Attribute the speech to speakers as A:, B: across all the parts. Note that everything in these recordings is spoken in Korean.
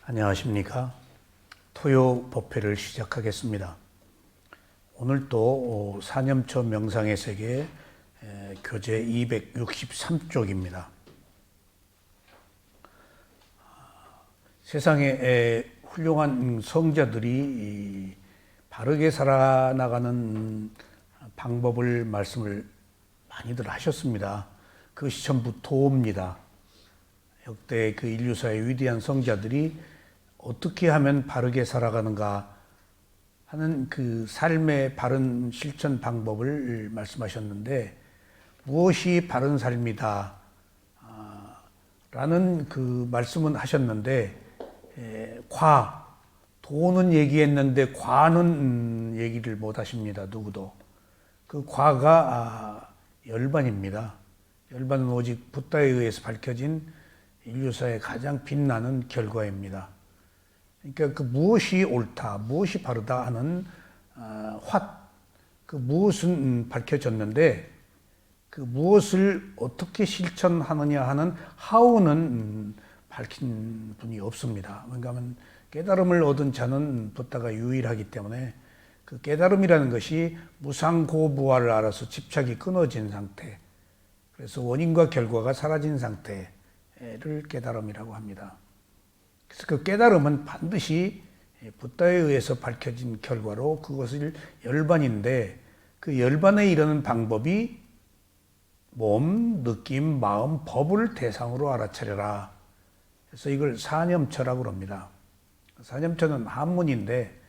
A: 안녕하십니까. 토요 법회를 시작하겠습니다. 오늘 또 사념처 명상의 세계 교재 263쪽입니다. 세상에 훌륭한 성자들이 바르게 살아나가는 방법을 말씀을 많이들 하셨습니다. 그것이 전부 도입니다. 역대 그 인류사의 위대한 성자들이 어떻게 하면 바르게 살아가는가 하는 그 삶의 바른 실천 방법을 말씀하셨는데, 무엇이 바른 삶이다 라는 그 말씀은 하셨는데, 도는 얘기했는데 과는 얘기를 못 하십니다. 누구도. 그 과가 열반입니다. 열반은 오직 붓다에 의해서 밝혀진 인류사의 가장 빛나는 결과입니다. 그러니까 그 무엇이 옳다, 무엇이 바르다 하는 그 무엇은 밝혀졌는데, 그 무엇을 어떻게 실천하느냐 하는 how는 밝힌 분이 없습니다. 왜냐하면 깨달음을 얻은 자는 붓다가 유일하기 때문에, 그 깨달음이라는 것이 무상고부화를 알아서 집착이 끊어진 상태, 그래서 원인과 결과가 사라진 상태를 깨달음이라고 합니다. 그래서 그 깨달음은 반드시 붓다에 의해서 밝혀진 결과로 그것을 열반인데, 그 열반에 이르는 방법이 몸, 느낌, 마음, 법을 대상으로 알아차려라. 그래서 이걸 사념처라고 합니다. 사념처는 한문인데,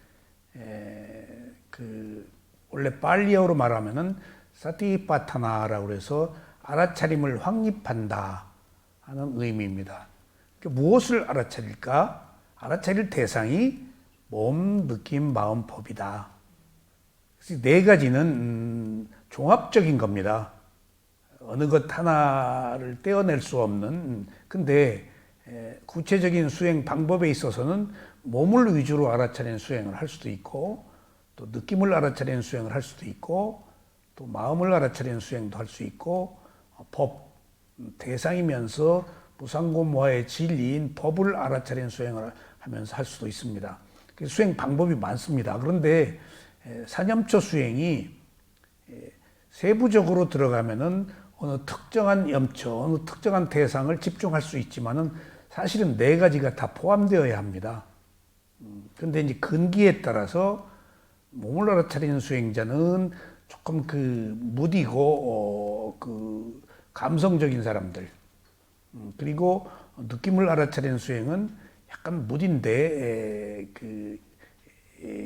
A: 원래 빨리어로 말하면은 사티파타나라고 해서 알아차림을 확립한다 하는 의미입니다. 무엇을 알아차릴까? 알아차릴 대상이 몸, 느낌, 마음, 법이다. 그래서 네 가지는 종합적인 겁니다. 어느 것 하나를 떼어낼 수 없는. 근데 구체적인 수행 방법에 있어서는 몸을 위주로 알아차리는 수행을 할 수도 있고, 또 느낌을 알아차리는 수행을 할 수도 있고, 또 마음을 알아차리는 수행도 할 수 있고, 법, 대상이면서 무상고무화의 진리인 법을 알아차리는 수행을 하면서 할 수도 있습니다. 수행 방법이 많습니다. 그런데 사념처 수행이 세부적으로 들어가면은 어느 특정한 염처, 어느 특정한 대상을 집중할 수 있지만은 사실은 네 가지가 다 포함되어야 합니다. 그런데 이제 근기에 따라서 몸을 알아차리는 수행자는 조금 무디고 감성적인 사람들, 그리고 느낌을 알아차리는 수행은 약간 무딘데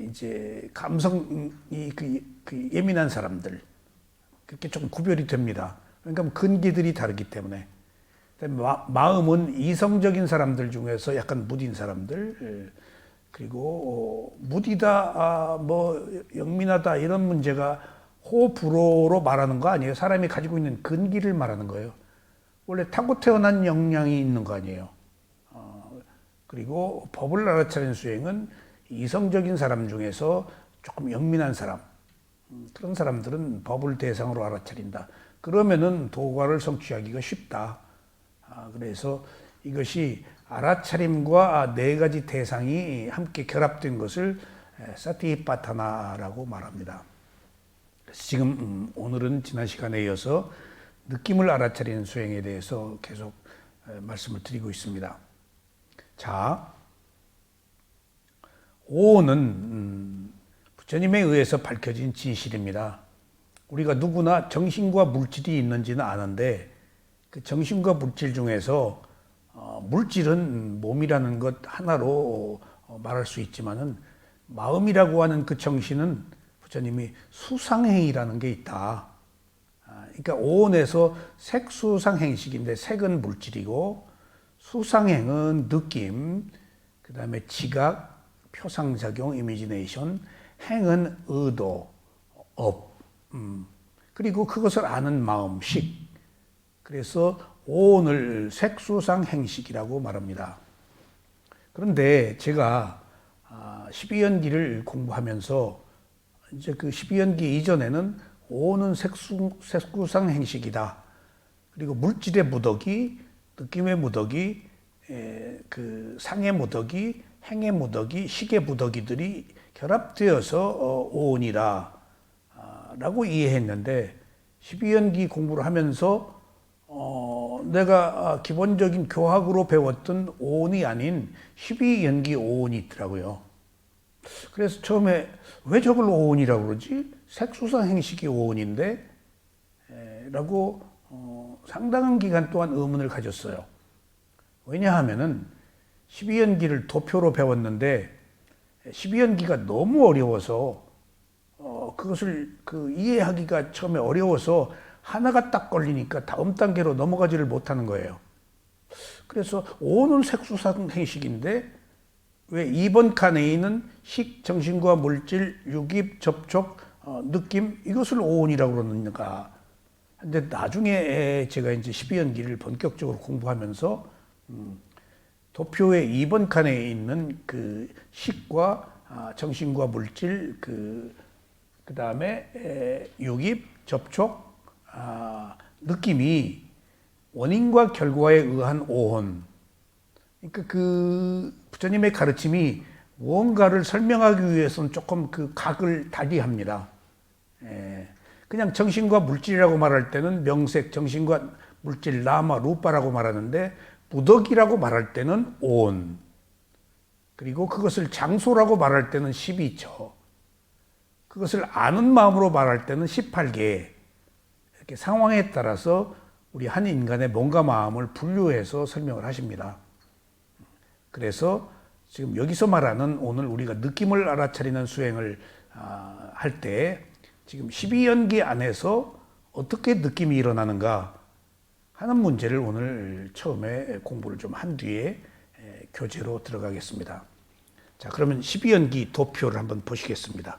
A: 이제 감성이 예민한 사람들, 그렇게 조금 구별이 됩니다. 그러니까 근기들이 다르기 때문에. 마음은 이성적인 사람들 중에서 약간 무딘 사람들, 그리고 무디다, 영민하다 이런 문제가 호불호로 말하는 거 아니에요. 사람이 가지고 있는 근기를 말하는 거예요. 원래 타고 태어난 역량이 있는 거 아니에요. 그리고 법을 알아차리는 수행은 이성적인 사람 중에서 조금 영민한 사람, 그런 사람들은 법을 대상으로 알아차린다. 그러면은 도과를 성취하기가 쉽다. 그래서 이것이 알아차림과 네 가지 대상이 함께 결합된 것을 사티파타나라고 말합니다. 그래서 지금 오늘은 지난 시간에 이어서 느낌을 알아차리는 수행에 대해서 계속 말씀을 드리고 있습니다. 자, 오는 부처님에 의해서 밝혀진 진실입니다. 우리가 누구나 정신과 물질이 있는지는 아는데, 그 정신과 물질 중에서 물질은 몸이라는 것 하나로 말할 수 있지만은, 마음이라고 하는 그 정신은 부처님이 수상행이라는 게 있다. 그러니까 오온에서 색수상행식인데, 색은 물질이고 수상행은 느낌, 그 다음에 지각, 표상작용, 이미지네이션, 행은 의도, 업, 그리고 그것을 아는 마음, 식. 그래서 오온을 색수상행식이라고 말합니다. 그런데 제가 12연기를 공부하면서 이제 그 12연기 이전에는 오온은 색수상행식이다. 그리고 물질의 무덕이, 느낌의 무덕이 그 상해 무더기, 행해 무더기, 식의 무더기들이 결합되어서 오온이라 라고 이해했는데 12연기 공부를 하면서 내가 기본적인 교학으로 배웠던 오온이 아닌 12연기 오온이 있더라고요. 그래서 처음에 왜 저걸 오온이라고 그러지? 색수상 행식이 오온인데 라고 상당한 기간 동안 의문을 가졌어요. 왜냐하면은 12연기를 도표로 배웠는데 12연기가 너무 어려워서 그것을 이해하기가 처음에 어려워서 하나가 딱 걸리니까 다음 단계로 넘어가지를 못하는 거예요. 그래서 오는 색수상 행식인데 왜 2번 칸에 있는 식, 정신과 물질, 유깁, 접촉, 느낌 이것을 오온이라고 그러는가. 근데 나중에 제가 이제 12연기를 본격적으로 공부하면서 도표의 2번 칸에 있는 그 식과 정신과 물질 그 다음에 유깁, 접촉, 느낌이 원인과 결과에 의한 오온. 그러니까 그 부처님의 가르침이 무언가를 설명하기 위해서는 조금 그 각을 달리합니다. 그냥 정신과 물질이라고 말할 때는 명색, 정신과 물질, 라마, 루파라고 말하는데 무덕이라고 말할 때는 온. 그리고 그것을 장소라고 말할 때는 12처. 그것을 아는 마음으로 말할 때는 18개. 이렇게 상황에 따라서 우리 한 인간의 몸과 마음을 분류해서 설명을 하십니다. 그래서 지금 여기서 말하는 오늘 우리가 느낌을 알아차리는 수행을 할 때 지금 12연기 안에서 어떻게 느낌이 일어나는가 하는 문제를 오늘 처음에 공부를 좀 한 뒤에 교재로 들어가겠습니다. 자, 그러면 12연기 도표를 한번 보시겠습니다.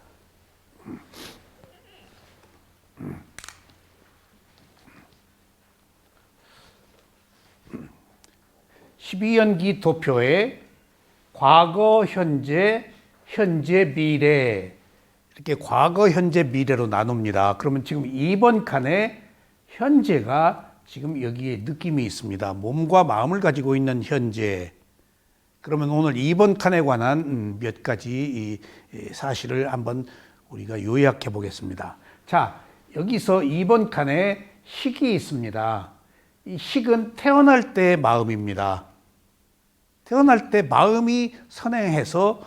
A: 12연기 도표에 과거, 현재, 미래 이렇게 과거, 현재, 미래로 나눕니다. 그러면 지금 2번 칸에 현재가 지금 여기에 느낌이 있습니다. 몸과 마음을 가지고 있는 현재. 그러면 오늘 2번 칸에 관한 몇 가지 사실을 한번 우리가 요약해 보겠습니다. 자, 여기서 2번 칸에 식이 있습니다. 이 식은 태어날 때의 마음입니다. 태어날 때 마음이 선행해서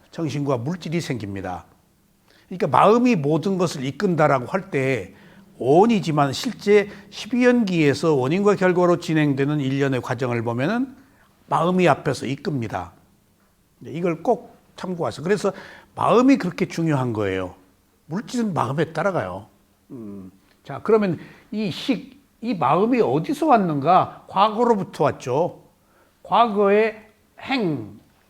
A: 정신과 물질이 생깁니다. 그러니까 마음이 모든 것을 이끈다라고 할 때 오온이지만 실제 12연기에서 원인과 결과로 진행되는 일련의 과정을 보면은 마음이 앞에서 이끕니다. 이걸 꼭 참고하세요. 그래서 마음이 그렇게 중요한 거예요. 물질은 마음에 따라가요. 자, 그러면 이 마음이 어디서 왔는가? 과거로부터 왔죠. 과거의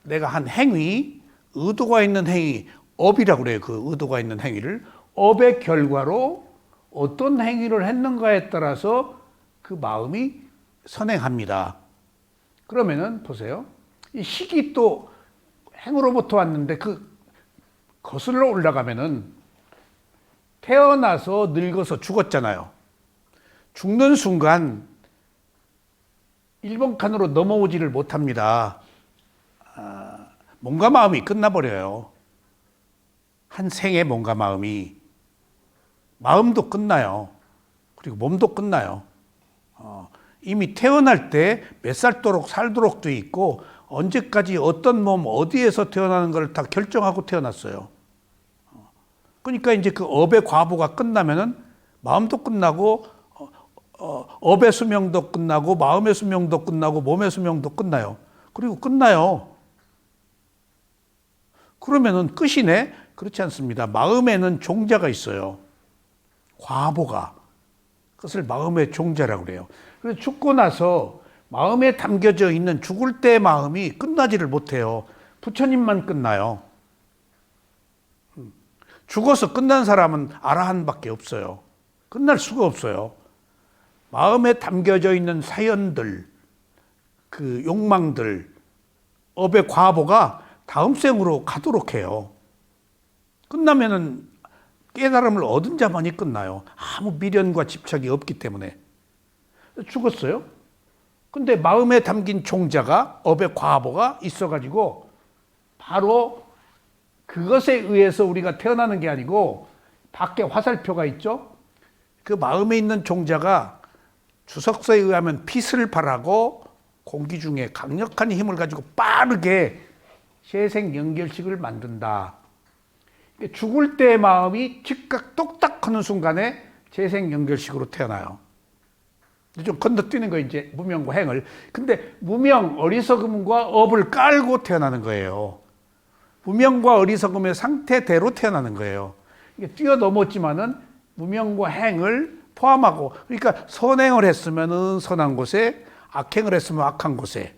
A: 내가 한 행위, 의도가 있는 행위, 업이라고 그래요. 그 의도가 있는 행위를. 업의 결과로 어떤 행위를 했는가에 따라서 그 마음이 선행합니다. 그러면은 보세요. 이 식이 또 행으로부터 왔는데 거슬러 올라가면은 태어나서 늙어서 죽었잖아요. 죽는 순간 1번 칸으로 넘어오지를 못합니다. 몸과 마음이 끝나버려요. 한 생의 몸과 마음도 끝나요. 그리고 몸도 끝나요. 이미 태어날 때 몇 살도록 살도록도 있고 언제까지 어떤 몸 어디에서 태어나는 걸 다 결정하고 태어났어요. 그러니까 이제 그 업의 과보가 끝나면은 마음도 끝나고 업의 수명도 끝나고 마음의 수명도 끝나고 몸의 수명도 끝나요. 그리고 끝나요. 그러면은 끝이네? 그렇지 않습니다. 마음에는 종자가 있어요. 과보가. 그것을 마음의 종자라고 그래요. 그래서 죽고 나서 마음에 담겨져 있는 죽을 때의 마음이 끝나지를 못해요. 부처님만 끝나요. 죽어서 끝난 사람은 아라한밖에 없어요. 끝날 수가 없어요. 마음에 담겨져 있는 사연들, 그 욕망들, 업의 과보가 다음 생으로 가도록 해요. 끝나면은 깨달음을 얻은 자만이 끝나요. 아무 미련과 집착이 없기 때문에. 죽었어요? 근데 마음에 담긴 종자가 업의 과보가 있어가지고 바로 그것에 의해서 우리가 태어나는 게 아니고 밖에 화살표가 있죠. 그 마음에 있는 종자가 주석서에 의하면 빛을 발하고 공기 중에 강력한 힘을 가지고 빠르게 재생 연결식을 만든다. 죽을 때 마음이 즉각 똑딱 하는 순간에 재생 연결식으로 태어나요. 좀 건너뛰는 거 이제 무명과 행을. 근데 무명, 어리석음과 업을 깔고 태어나는 거예요. 무명과 어리석음의 상태대로 태어나는 거예요. 이게 뛰어넘었지만은 무명과 행을 포함하고, 그러니까 선행을 했으면은 선한 곳에, 악행을 했으면 악한 곳에.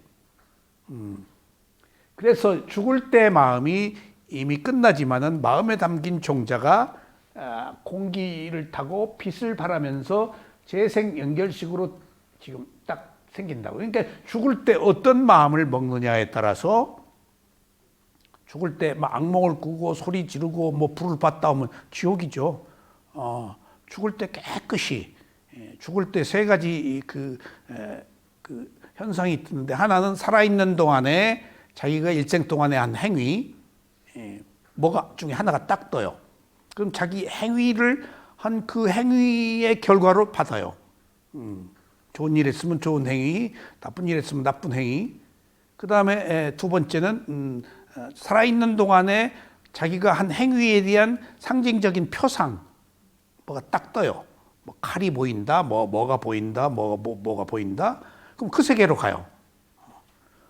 A: 그래서 죽을 때 마음이 이미 끝나지만은 마음에 담긴 종자가 공기를 타고 빛을 발하면서 재생 연결식으로 지금 딱 생긴다고. 그러니까 죽을 때 어떤 마음을 먹느냐에 따라서 죽을 때 막 악몽을 꾸고 소리 지르고 뭐 불을 받다 오면 지옥이죠. 죽을 때 깨끗이, 죽을 때 세 가지 그 현상이 있는데, 하나는 살아있는 동안에 자기가 일생 동안에 한 행위, 뭐가 중에 하나가 딱 떠요. 그럼 자기 행위를 한 그 행위의 결과로 받아요. 좋은 일 했으면 좋은 행위, 나쁜 일 했으면 나쁜 행위. 그 다음에 두 번째는 살아있는 동안에 자기가 한 행위에 대한 상징적인 표상, 뭐가 딱 떠요. 뭐 칼이 보인다, 뭐가 보인다, 뭐가 보인다. 그럼 그 세계로 가요.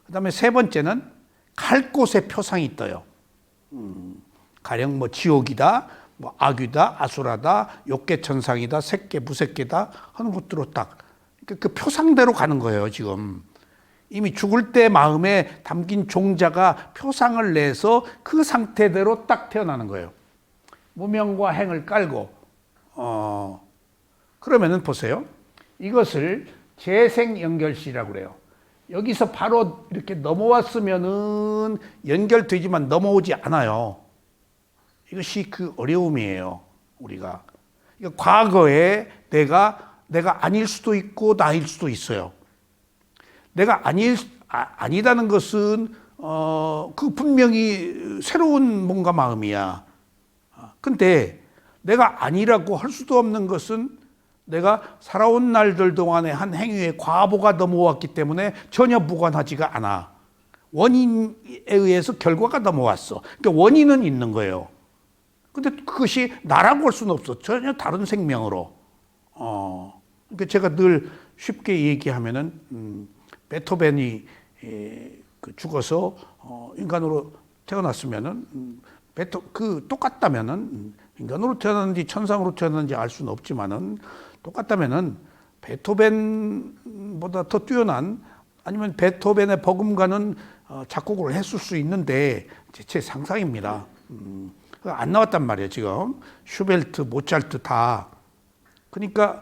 A: 그 다음에 세 번째는 갈 곳의 표상이 떠요. 가령 뭐 지옥이다, 뭐 악귀다, 아수라다, 욕계천상이다, 색계, 무색계다 하는 것들로 딱 그 표상대로 가는 거예요. 지금 이미 죽을 때 마음에 담긴 종자가 표상을 내서 그 상태대로 딱 태어나는 거예요. 무명과 행을 깔고 그러면은 보세요. 이것을 재생연결시라고 그래요. 여기서 바로 이렇게 넘어왔으면은 연결되지만 넘어오지 않아요. 이것이 그 어려움이에요. 우리가 과거에 내가 아닐 수도 있고 나일 수도 있어요. 내가 아니다는 것은 그 분명히 새로운 뭔가 마음이야. 근데 내가 아니라고 할 수도 없는 것은 내가 살아온 날들 동안에 한 행위의 과보가 넘어왔기 때문에 전혀 무관하지가 않아. 원인에 의해서 결과가 넘어왔어. 그러니까 원인은 있는 거예요. 근데 그것이 나라고 할 수는 없어. 전혀 다른 생명으로. 그러니까 제가 늘 쉽게 얘기하면은 베토벤이 죽어서 인간으로 태어났으면은 똑같다면은 인간으로 태어났는지 천상으로 태어났는지 알 수는 없지만은 똑같다면은 베토벤보다 더 뛰어난, 아니면 베토벤의 버금가는 작곡을 했을 수 있는데 제 상상입니다. 안 나왔단 말이에요. 지금 슈베르트, 모차르트 다. 그러니까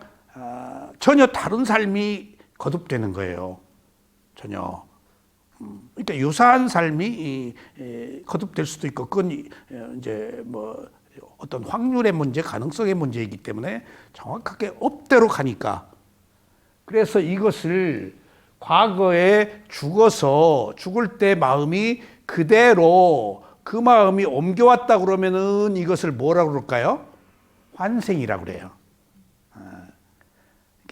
A: 전혀 다른 삶이 거듭되는 거예요. 전혀. 그러니까 유사한 삶이 거듭될 수도 있고, 그건 이제 뭐 어떤 확률의 문제, 가능성의 문제이기 때문에 정확하게 업대로 가니까. 그래서 이것을 과거에 죽어서 죽을 때 마음이 그대로 그 마음이 옮겨왔다 그러면은 이것을 뭐라고 그럴까요? 환생이라고 그래요.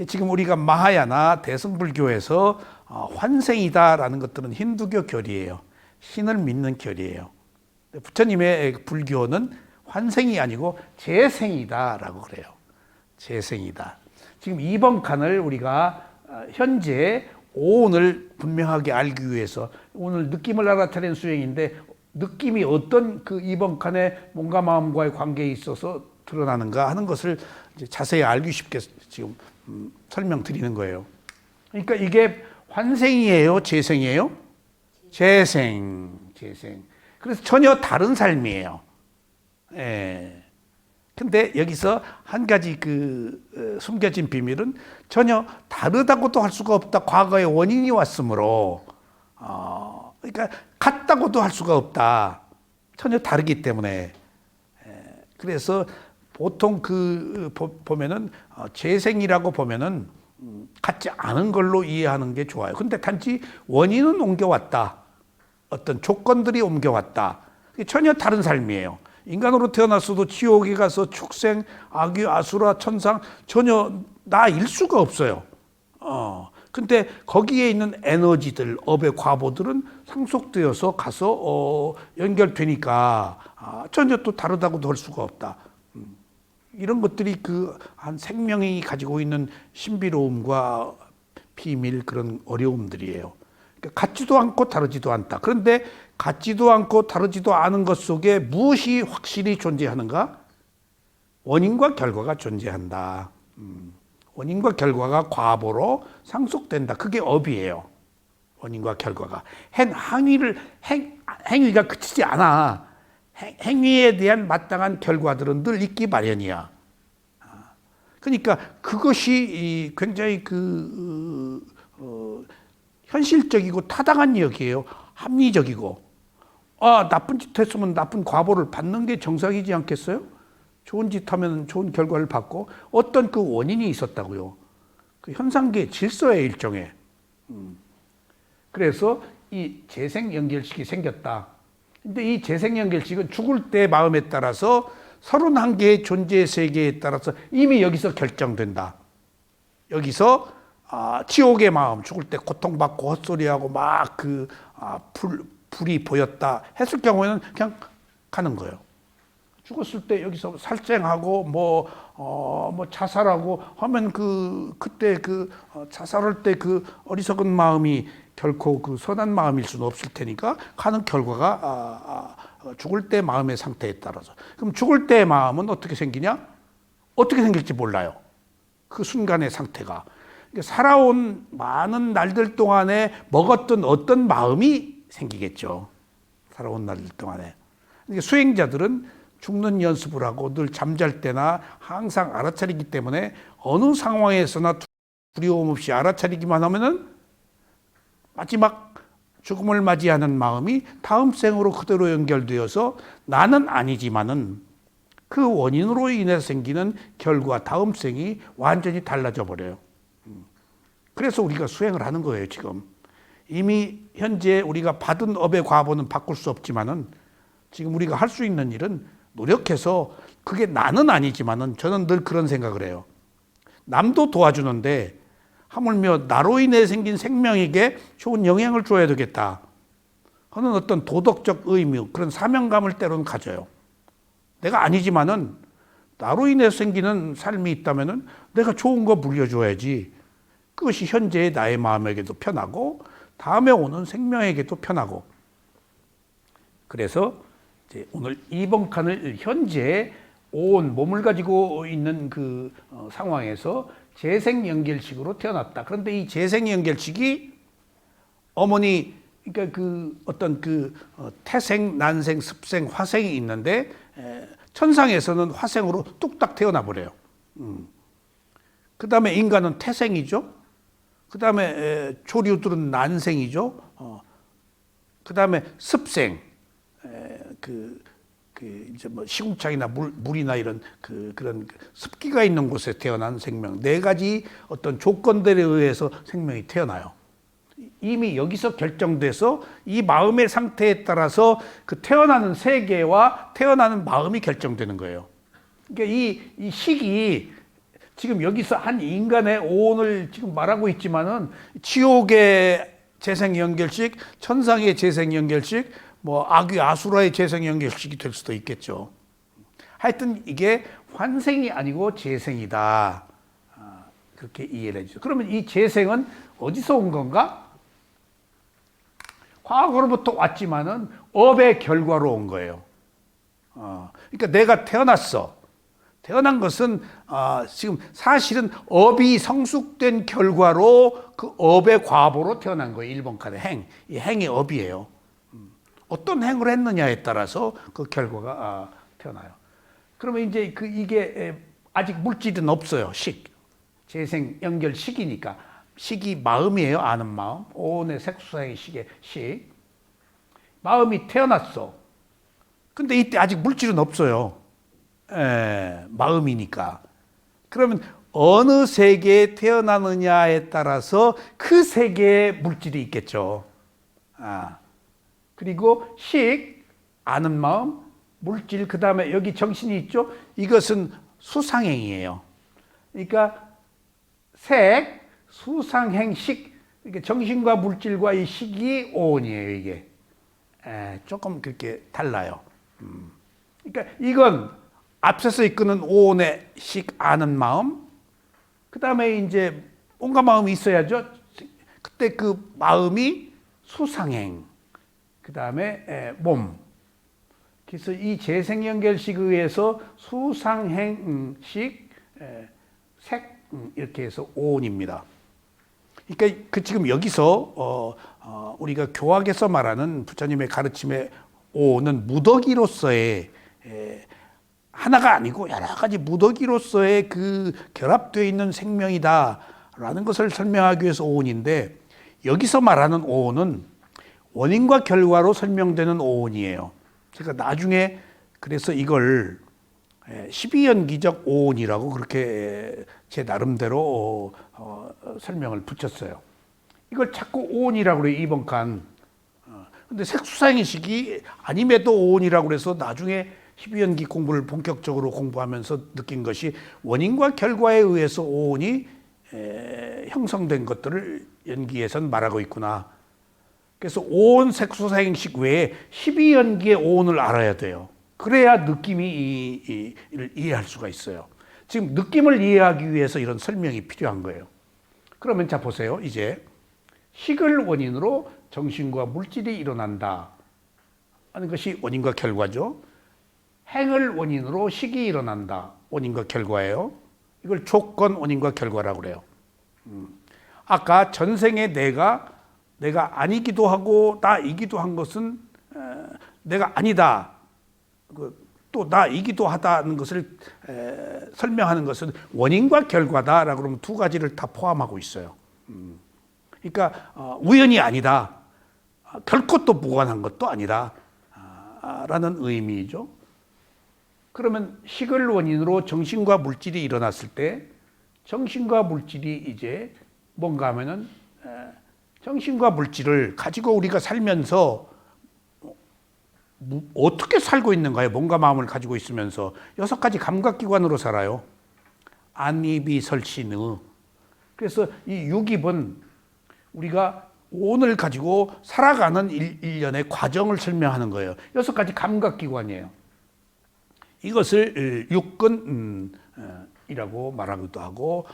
A: 지금 우리가 마하야나 대승불교에서 환생이다라는 것들은 힌두교 결이에요. 신을 믿는 결이에요. 부처님의 불교는 환생이 아니고 재생이다라고 그래요. 재생이다. 지금 이번 칸을 우리가 현재 오온을 분명하게 알기 위해서, 오늘 느낌을 알아차리는 수행인데, 느낌이 어떤 그 이번 칸에 몸과 마음과의 관계에 있어서 드러나는가 하는 것을 이제 자세히 알기 쉽게 지금 설명드리는 거예요. 그러니까 이게 환생이에요, 재생이에요? 재생. 그래서 전혀 다른 삶이에요. 예. 근데 여기서 한 가지 숨겨진 비밀은 전혀 다르다고도 할 수가 없다. 과거에 원인이 왔으므로. 그러니까 같다고도 할 수가 없다. 전혀 다르기 때문에. 그래서 보통 보면은 재생이라고 보면은 같지 않은 걸로 이해하는 게 좋아요. 근데 단지 원인은 옮겨왔다. 어떤 조건들이 옮겨왔다. 전혀 다른 삶이에요. 인간으로 태어났어도 지옥에 가서 축생, 악귀, 아수라, 천상 전혀 나일 수가 없어요. 근데 거기에 있는 에너지들, 업의 과보들은 상속되어서 가서 연결되니까 전혀 또 다르다고도 할 수가 없다. 이런 것들이 그 한 생명이 가지고 있는 신비로움과 비밀, 그런 어려움들이에요. 그러니까 같지도 않고 다르지도 않다. 그런데 같지도 않고 다르지도 않은 것 속에 무엇이 확실히 존재하는가? 원인과 결과가 존재한다. 원인과 결과가 과보로 상속된다. 그게 업이에요. 원인과 결과가. 행위가 그치지 않아. 행위에 대한 마땅한 결과들은 늘 있기 마련이야. 그러니까 그것이 굉장히 현실적이고 타당한 이야기예요. 합리적이고. 나쁜 짓 했으면 나쁜 과보를 받는 게 정상이지 않겠어요? 좋은 짓 하면 좋은 결과를 받고, 어떤 그 원인이 있었다고요. 그 현상계의 질서의 일종의. 그래서 이 재생연결식이 생겼다. 근데 이 재생연결식은 죽을 때 마음에 따라서 31개의 존재의 세계에 따라서 이미 여기서 결정된다. 여기서 지옥의 마음, 죽을 때 고통받고 헛소리하고 막 불이 보였다 했을 경우에는 그냥 가는 거예요. 죽었을 때 여기서 살생하고 뭐 자살하고 하면 그때 자살할 때 그 어리석은 마음이 결코 그 선한 마음일 수는 없을 테니까 가는 결과가 죽을 때 마음의 상태에 따라서. 그럼 죽을 때의 마음은 어떻게 생기냐? 어떻게 생길지 몰라요. 그 순간의 상태가. 살아온 많은 날들 동안에 먹었던 어떤 마음이 생기겠죠. 살아온 날들 동안에. 그러니까 수행자들은 죽는 연습을 하고 늘 잠잘 때나 항상 알아차리기 때문에 어느 상황에서나 두려움 없이 알아차리기만 하면은 마지막 죽음을 맞이하는 마음이 다음 생으로 그대로 연결되어서 나는 아니지만은 그 원인으로 인해서 생기는 결과, 다음 생이 완전히 달라져 버려요. 그래서 우리가 수행을 하는 거예요, 지금. 이미 현재 우리가 받은 업의 과보는 바꿀 수 없지만은 지금 우리가 할 수 있는 일은 노력해서, 그게 나는 아니지만은 저는 늘 그런 생각을 해요. 남도 도와주는데 하물며 나로 인해 생긴 생명에게 좋은 영향을 줘야 되겠다 하는 어떤 도덕적 의무, 그런 사명감을 때로는 가져요. 내가 아니지만은 나로 인해 생기는 삶이 있다면은 내가 좋은 거 물려줘야지. 그것이 현재의 나의 마음에게도 편하고 다음에 오는 생명에게도 편하고. 그래서 이제 오늘 이번 칸을 현재 온 몸을 가지고 있는 그 상황에서 재생연결식으로 태어났다. 그런데 이 재생연결식이 어머니, 그러니까 어떤 태생, 난생, 습생, 화생이 있는데 천상에서는 화생으로 뚝딱 태어나 버려요. 그 다음에 인간은 태생이죠. 그 다음에 조류들은 난생이죠. 그 다음에 습생, 이제 뭐 시궁창이나 물이나 이런 그런 습기가 있는 곳에 태어난 생명, 네 가지 어떤 조건들에 의해서 생명이 태어나요. 이미 여기서 결정돼서 이 마음의 상태에 따라서 그 태어나는 세계와 태어나는 마음이 결정되는 거예요. 그러니까 이 식이 지금 여기서 한 인간의 오온을 지금 말하고 있지만은 지옥의 재생연결식, 천상의 재생연결식, 뭐 악귀 아수라의 재생연결식이 될 수도 있겠죠. 하여튼 이게 환생이 아니고 재생이다. 그렇게 이해를 해주죠. 그러면 이 재생은 어디서 온 건가? 과거로부터 왔지만은 업의 결과로 온 거예요. 그러니까 내가 태어났어. 태어난 것은 지금 사실은 업이 성숙된 결과로 그 업의 과보로 태어난 거예요. 1번 칸의 행. 이 행의 업이에요. 어떤 행을 했느냐에 따라서 그 결과가 태어나요. 그러면 이제 이게 아직 물질은 없어요. 식. 재생 연결 식이니까. 식이 마음이에요. 아는 마음. 오온의 색수상의 식의 식. 마음이 태어났어. 근데 이때 아직 물질은 없어요. 마음이니까. 그러면 어느 세계에 태어나느냐에 따라서 그 세계의 물질이 있겠죠. 그리고 식, 아는 마음, 물질, 그 다음에 여기 정신이 있죠. 이것은 수상행이에요. 그러니까 색, 수상행, 식, 이게 정신과 물질과 이 식이 오온이에요. 이게 조금 그렇게 달라요. 그러니까 이건 앞서서 이끄는 오온의 식, 아는 마음, 그 다음에 이제 온갖 마음이 있어야죠. 그때 그 마음이 수상행, 그 다음에 몸. 그래서 이 재생연결식에 의해서 수상행식, 색, 이렇게 해서 오온입니다. 그러니까 그 지금 여기서 우리가 교학에서 말하는 부처님의 가르침의 오온은 무더기로서의 하나가 아니고 여러 가지 무더기로서의 그 결합되어 있는 생명이다라는 것을 설명하기 위해서 오온인데, 여기서 말하는 오온은 원인과 결과로 설명되는 오온이에요. 제가 나중에 그래서 이걸 12연기적 오온이라고 그렇게 제 나름대로 설명을 붙였어요. 이걸 자꾸 오온이라고 그래요, 이번 칸. 근데 색수상의식이 아님에도 오온이라고 그래서 나중에 12연기 공부를 본격적으로 공부하면서 느낀 것이 원인과 결과에 의해서 오온이 형성된 것들을 연기에선 말하고 있구나. 그래서 오온 색수사행식 외에 12연기의 오온을 알아야 돼요. 그래야 느낌이 이해할 수가 있어요. 지금 느낌을 이해하기 위해서 이런 설명이 필요한 거예요. 그러면 자 보세요. 이제 식을 원인으로 정신과 물질이 일어난다 하는 것이 원인과 결과죠. 행을 원인으로 식이 일어난다. 원인과 결과예요. 이걸 조건 원인과 결과라고 그래요. 아까 전생에 내가 아니기도 하고 나이기도 한 것은 내가 아니다. 또 나이기도 하다는 것을 설명하는 것은 원인과 결과다라고 그러면 두 가지를 다 포함하고 있어요. 그러니까 우연이 아니다. 결코 또 무관한 것도 아니다. 라는 의미죠. 그러면 식을 원인으로 정신과 물질이 일어났을 때 정신과 물질이 이제 뭔가 하면은 정신과 물질을 가지고 우리가 살면서 어떻게 살고 있는가요? 몸과 마음을 가지고 있으면서 6가지 감각기관으로 살아요. 안입이 설신의. 그래서 이 육입은 우리가 오늘 가지고 살아가는 일련의 과정을 설명하는 거예요. 6가지 감각기관이에요. 이것을 육근이라고 말하기도 하고,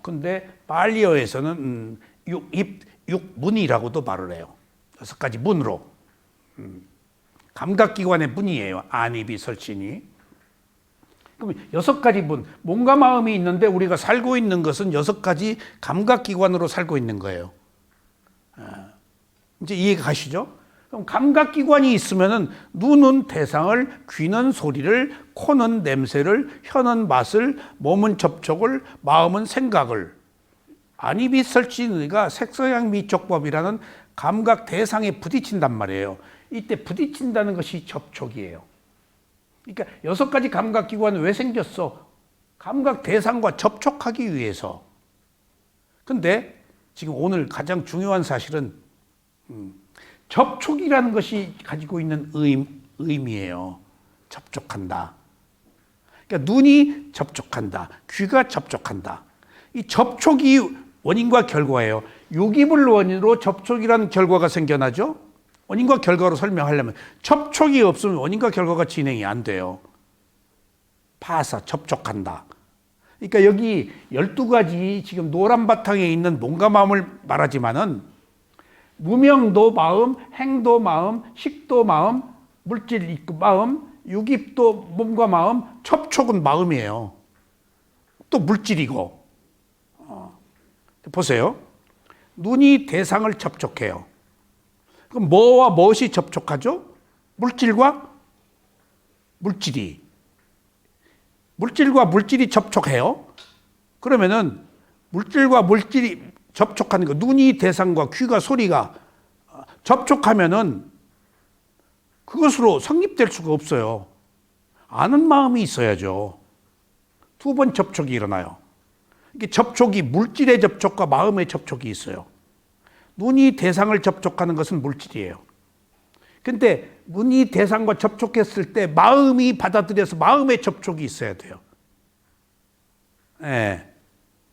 A: 근데 발리어에서는 육입, 육문이라고도 말을 해요. 6가지 문으로. 감각기관의 문이에요. 안입이 설신이. 그럼 6가지 문, 몸과 마음이 있는데 우리가 살고 있는 것은 6가지 감각기관으로 살고 있는 거예요. 이제 이해가 가시죠? 그럼 감각기관이 있으면은 눈은 대상을, 귀는 소리를, 코는 냄새를, 혀는 맛을, 몸은 접촉을, 마음은 생각을. 안입이 설신의가 색서향미촉법이라는 감각 대상에 부딪힌단 말이에요. 이때 부딪힌다는 것이 접촉이에요. 그러니까 6가지 감각기관은 왜 생겼어? 감각 대상과 접촉하기 위해서. 근데 지금 오늘 가장 중요한 사실은 접촉이라는 것이 가지고 있는 의미예요. 접촉한다. 그러니까 눈이 접촉한다. 귀가 접촉한다. 이 접촉이 원인과 결과예요. 육입을 원인으로 접촉이라는 결과가 생겨나죠. 원인과 결과로 설명하려면 접촉이 없으면 원인과 결과가 진행이 안 돼요. 파사, 접촉한다. 그러니까 여기 12가지 지금 노란 바탕에 있는 몸과 마음을 말하지만은 무명도 마음, 행도 마음, 식도 마음, 물질 마음, 육입도 몸과 마음, 접촉은 마음이에요. 또 물질이고. 보세요. 눈이 대상을 접촉해요. 그럼 뭐와 무엇이 접촉하죠? 물질과 물질이. 물질과 물질이 접촉해요. 그러면은 물질과 물질이 접촉하는 거, 눈이 대상과 귀가 소리가 접촉하면은 그것으로 성립될 수가 없어요. 아는 마음이 있어야죠. 2번 접촉이 일어나요. 이게 접촉이 물질의 접촉과 마음의 접촉이 있어요. 눈이 대상을 접촉하는 것은 물질이에요. 근데 눈이 대상과 접촉했을 때 마음이 받아들여서 마음의 접촉이 있어야 돼요. 예.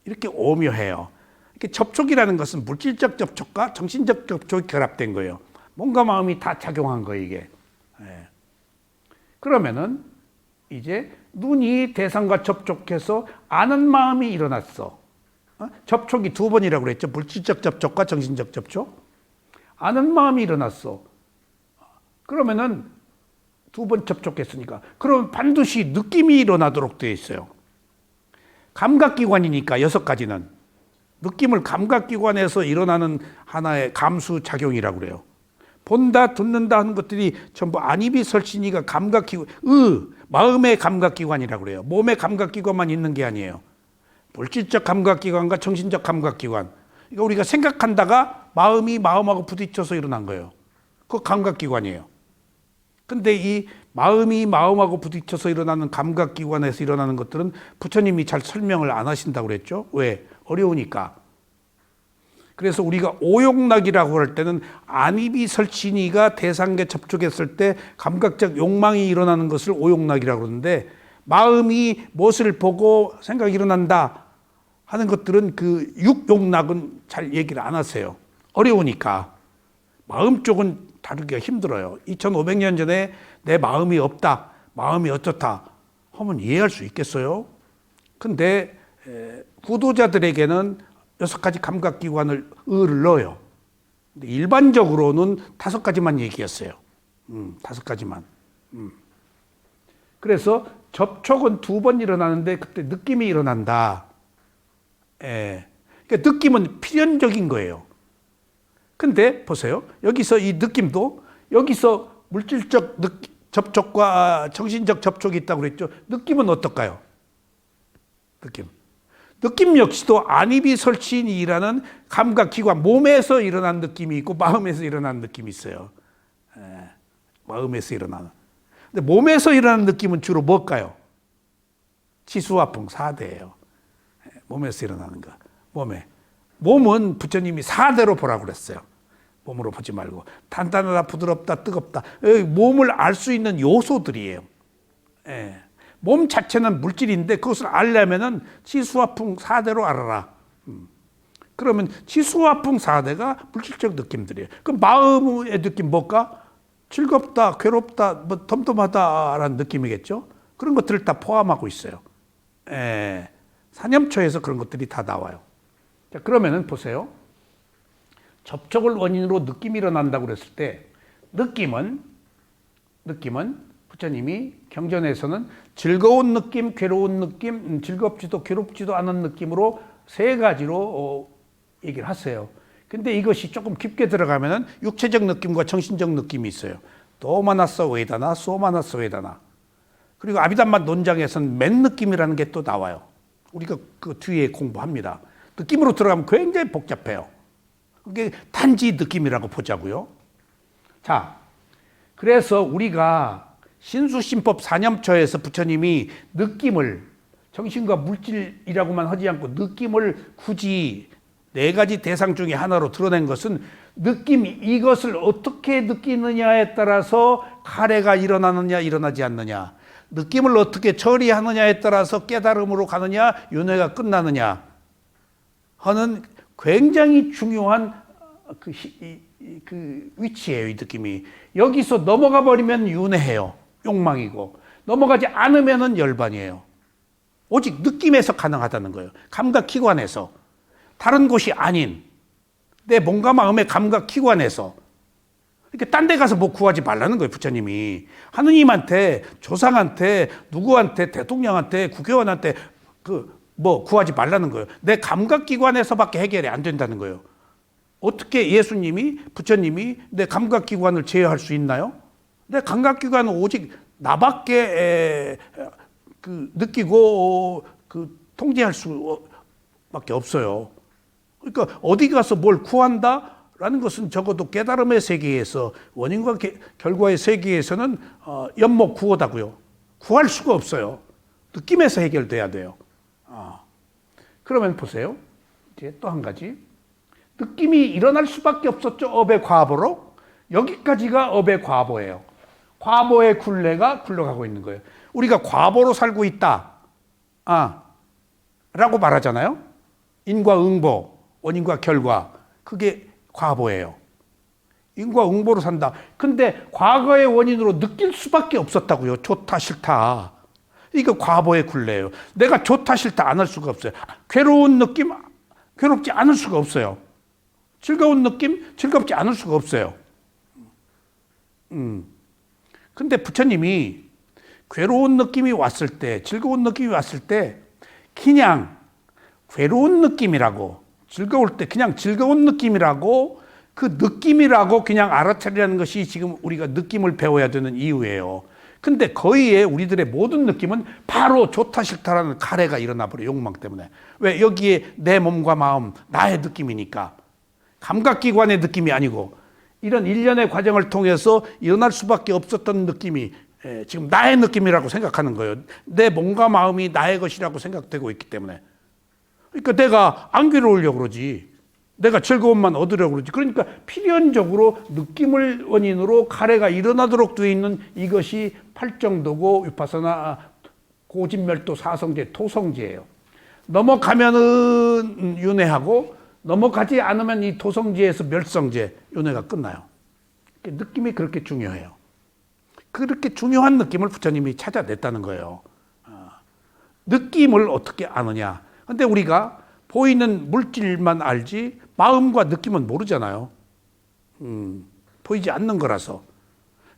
A: 이렇게 오묘해요. 이렇게 접촉이라는 것은 물질적 접촉과 정신적 접촉이 결합된 거예요. 몸과 마음이 다 작용한 거예요, 이게. 예. 그러면은 이제 눈이 대상과 접촉해서 아는 마음이 일어났어. 접촉이 두 번이라고 그랬죠. 물질적 접촉과 정신적 접촉. 아는 마음이 일어났어. 그러면은 두 번 접촉했으니까. 그럼 반드시 느낌이 일어나도록 되어 있어요. 감각기관이니까 6가지는. 느낌을 감각기관에서 일어나는 하나의 감수작용이라고 그래요. 본다, 듣는다 하는 것들이 전부 안입이 설신이가 감각기관, 마음의 감각기관이라고 그래요. 몸의 감각기관만 있는 게 아니에요. 물질적 감각기관과 정신적 감각기관. 그러니까 우리가 생각한다가 마음이 마음하고 부딪혀서 일어난 거예요. 그거 감각기관이에요. 근데 이 마음이 마음하고 부딪혀서 일어나는 감각기관에서 일어나는 것들은 부처님이 잘 설명을 안 하신다고 그랬죠. 왜? 어려우니까. 그래서 우리가 오욕락이라고 할 때는 안입이 설친이가 대상에 접촉했을 때 감각적 욕망이 일어나는 것을 오욕락이라고 그러는데, 마음이 무엇을 보고 생각이 일어난다 하는 것들은 그 육욕락은 잘 얘기를 안 하세요. 어려우니까. 마음 쪽은 다루기가 힘들어요. 2500년 전에 내 마음이 없다, 마음이 어떻다 하면 이해할 수 있겠어요? 근데 구도자들에게는 6가지 감각기관을 을을 넣어요. 근데 일반적으로는 5가지만 얘기했어요. 5가지만. 그래서 접촉은 2번 일어나는데 그때 느낌이 일어난다. 예. 그러니까 느낌은 필연적인 거예요. 근데 보세요. 여기서 이 느낌도 여기서 물질적 접촉과 정신적 접촉이 있다고 그랬죠. 느낌은 어떨까요? 느낌 역시도 안입이 설치인이라는 감각기관, 몸에서 일어난 느낌이 있고 마음에서 일어나는 느낌이 있어요. 마음에서 일어나는. 근데 몸에서 일어나는 느낌은 주로 뭘까요? 치수화풍 4대예요. 몸에서 일어나는 거. 몸은 부처님이 4대로 보라고 그랬어요. 몸으로 보지 말고. 단단하다, 부드럽다, 뜨겁다. 몸을 알 수 있는 요소들이에요. 몸 자체는 물질인데 그것을 알려면은 치수화풍 4대로 알아라. 그러면 치수화풍 4대가 물질적 느낌들이에요. 그럼 마음의 느낌 뭘까? 즐겁다, 괴롭다, 뭐 덤덤하다라는 느낌이겠죠. 그런 것들을 다 포함하고 있어요. 사념초에서 그런 것들이 다 나와요. 자, 그러면은 보세요. 접촉을 원인으로 느낌이 일어난다고 그랬을 때 느낌은 부처님이 경전에서는 즐거운 느낌, 괴로운 느낌, 즐겁지도 괴롭지도 않은 느낌으로 3가지로 얘기를 하세요. 근데 이것이 조금 깊게 들어가면은 육체적 느낌과 정신적 느낌이 있어요. 도마나서 웨다나, 소마나서 웨다나. 그리고 아비담마 논장에서는 맨 느낌이라는 게 또 나와요. 우리가 그 뒤에 공부합니다. 느낌으로 들어가면 굉장히 복잡해요. 그게 단지 느낌이라고 보자고요. 자, 그래서 우리가 신수신법 사념초에서 부처님이 느낌을 정신과 물질이라고만 하지 않고 느낌을 굳이 4가지 대상 중에 하나로 드러낸 것은 느낌이 이것을 어떻게 느끼느냐에 따라서 가래가 일어나느냐 일어나지 않느냐, 느낌을 어떻게 처리하느냐에 따라서 깨달음으로 가느냐 윤회가 끝나느냐 하는 굉장히 중요한 그 위치예요. 이 느낌이 여기서 넘어가 버리면 윤회해요. 욕망이고 넘어가지 않으면은 열반이에요. 오직 느낌에서 가능하다는 거예요. 감각기관에서, 다른 곳이 아닌 내 몸과 마음의 감각기관에서. 이렇게 딴 데 가서 뭐 구하지 말라는 거예요. 부처님이 하느님한테, 조상한테, 누구한테, 대통령한테, 국회의원한테 뭐 구하지 말라는 거예요. 내 감각기관에서밖에 해결이 안 된다는 거예요. 어떻게 예수님이, 부처님이 내 감각기관을 제어할 수 있나요? 내 감각기관은 오직 나밖에 느끼고 통제할 수밖에 없어요. 그러니까 어디 가서 뭘 구한다라는 것은 적어도 깨달음의 세계에서, 원인과 결과의 세계에서는 연목구호다고요. 구할 수가 없어요. 느낌에서 해결돼야 돼요. 그러면 보세요. 이제 또 한 가지. 느낌이 일어날 수밖에 없었죠. 업의 과보로. 여기까지가 업의 과보예요. 과보의 굴레가 굴러가고 있는 거예요. 우리가 과보로 살고 있다. 라고 말하잖아요. 인과 응보, 원인과 결과. 그게 과보예요. 인과 응보로 산다. 근데 과거의 원인으로 느낄 수밖에 없었다고요. 좋다, 싫다. 이거 과보의 굴레예요. 내가 좋다, 싫다 안 할 수가 없어요. 괴로운 느낌, 괴롭지 않을 수가 없어요. 즐거운 느낌, 즐겁지 않을 수가 없어요. 근데 부처님이 괴로운 느낌이 왔을 때, 즐거운 느낌이 왔을 때, 그냥 괴로운 느낌이라고, 즐거울 때 그냥 즐거운 느낌이라고, 그 느낌이라고 그냥 알아차리라는 것이 지금 우리가 느낌을 배워야 되는 이유예요. 근데 거의의 우리들의 모든 느낌은 바로 좋다 싫다라는 가래가 일어나 버려요. 욕망 때문에. 왜? 여기에 내 몸과 마음, 나의 느낌이니까. 감각기관의 느낌이 아니고 이런 일련의 과정을 통해서 일어날 수밖에 없었던 느낌이 지금 나의 느낌이라고 생각하는 거예요. 내 몸과 마음이 나의 것이라고 생각되고 있기 때문에. 그러니까 내가 안 괴로우려고 그러지. 내가 즐거움만 얻으려고 그러지. 그러니까 필연적으로 느낌을 원인으로 가래가 일어나도록 되어 있는 이것이 팔정도고 위파사나 고진멸도 사성제, 토성제예요. 넘어가면은 윤회하고 넘어가지 않으면 이 토성제에서 멸성제, 윤회가 끝나요. 느낌이 그렇게 중요해요. 그렇게 중요한 느낌을 부처님이 찾아냈다는 거예요. 느낌을 어떻게 아느냐. 근데 우리가 보이는 물질만 알지 마음과 느낌은 모르잖아요. 보이지 않는 거라서.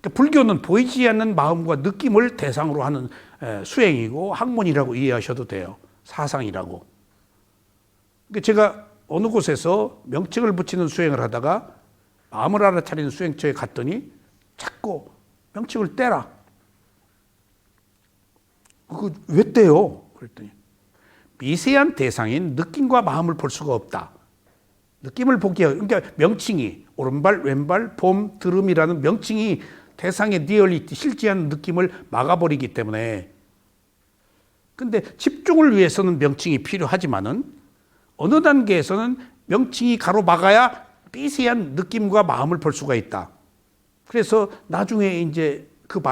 A: 그러니까 불교는 보이지 않는 마음과 느낌을 대상으로 하는 수행이고 학문이라고 이해하셔도 돼요. 사상이라고. 그러니까 제가 어느 곳에서 명칭을 붙이는 수행을 하다가 마음을 알아차리는 수행처에 갔더니 자꾸 명칭을 떼라. 그거 왜 떼요? 그랬더니 미세한 대상인 느낌과 마음을 볼 수가 없다. 느낌을 보기에, 그러니까 명칭이 오른발, 왼발, 봄, 드름이라는 명칭이 대상의 리얼리티, 실제한 느낌을 막아버리기 때문에. 근데 집중을 위해서는 명칭이 필요하지만은 어느 단계에서는 명칭이 가로막아야 미세한 느낌과 마음을 볼 수가 있다. 그래서 나중에 이제 그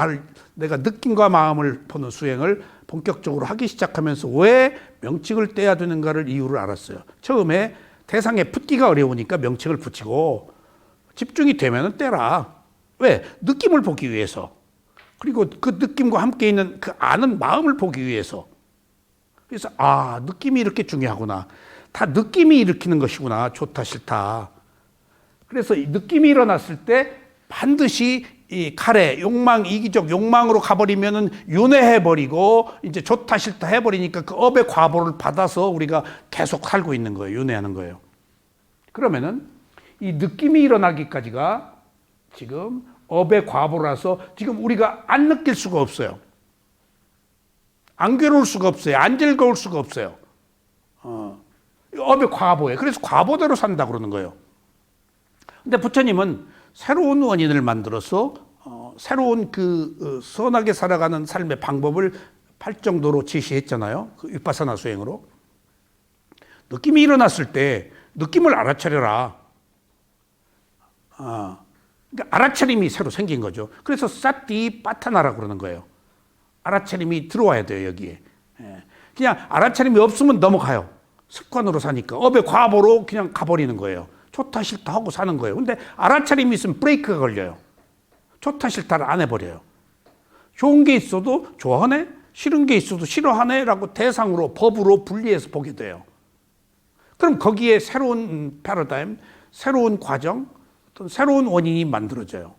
A: 내가 느낌과 마음을 보는 수행을 본격적으로 하기 시작하면서 왜 명칭을 떼야 되는가를 이유를 알았어요. 처음에 대상에 붙기가 어려우니까 명칭을 붙이고 집중이 되면은 떼라. 왜? 느낌을 보기 위해서. 그리고 그 느낌과 함께 있는 그 아는 마음을 보기 위해서. 그래서 느낌이 이렇게 중요하구나. 다 느낌이 일으키는 것이구나. 좋다 싫다. 그래서 이 느낌이 일어났을 때 반드시 이 가래, 욕망, 이기적 욕망으로 가버리면은 윤회해버리고 이제 좋다 싫다 해버리니까 그 업의 과보를 받아서 우리가 계속 살고 있는 거예요. 윤회하는 거예요. 그러면은 이 느낌이 일어나기까지가 지금 업의 과보라서 지금 우리가 안 느낄 수가 없어요. 안 괴로울 수가 없어요. 안 즐거울 수가 없어요. 업의 과보예요. 그래서 과보대로 산다 그러는 거예요. 근데 부처님은 새로운 원인을 만들어서 새로운 선하게 살아가는 삶의 방법을 팔정도로 제시했잖아요. 그 위파사나 수행으로. 느낌이 일어났을 때 느낌을 알아차려라. 그러니까 알아차림이 새로 생긴 거죠. 그래서 사티파타나라고 그러는 거예요. 알아차림이 들어와야 돼요, 여기에. 그냥 알아차림이 없으면 넘어가요. 습관으로 사니까. 업의 과보로 그냥 가버리는 거예요. 좋다 싫다 하고 사는 거예요. 근데 알아차림이 있으면 브레이크가 걸려요. 좋다 싫다를 안 해버려요. 좋은 게 있어도 좋아하네? 싫은 게 있어도 싫어하네? 라고 대상으로 법으로 분리해서 보게 돼요. 그럼 거기에 새로운 패러다임, 새로운 과정, 또 새로운 원인이 만들어져요.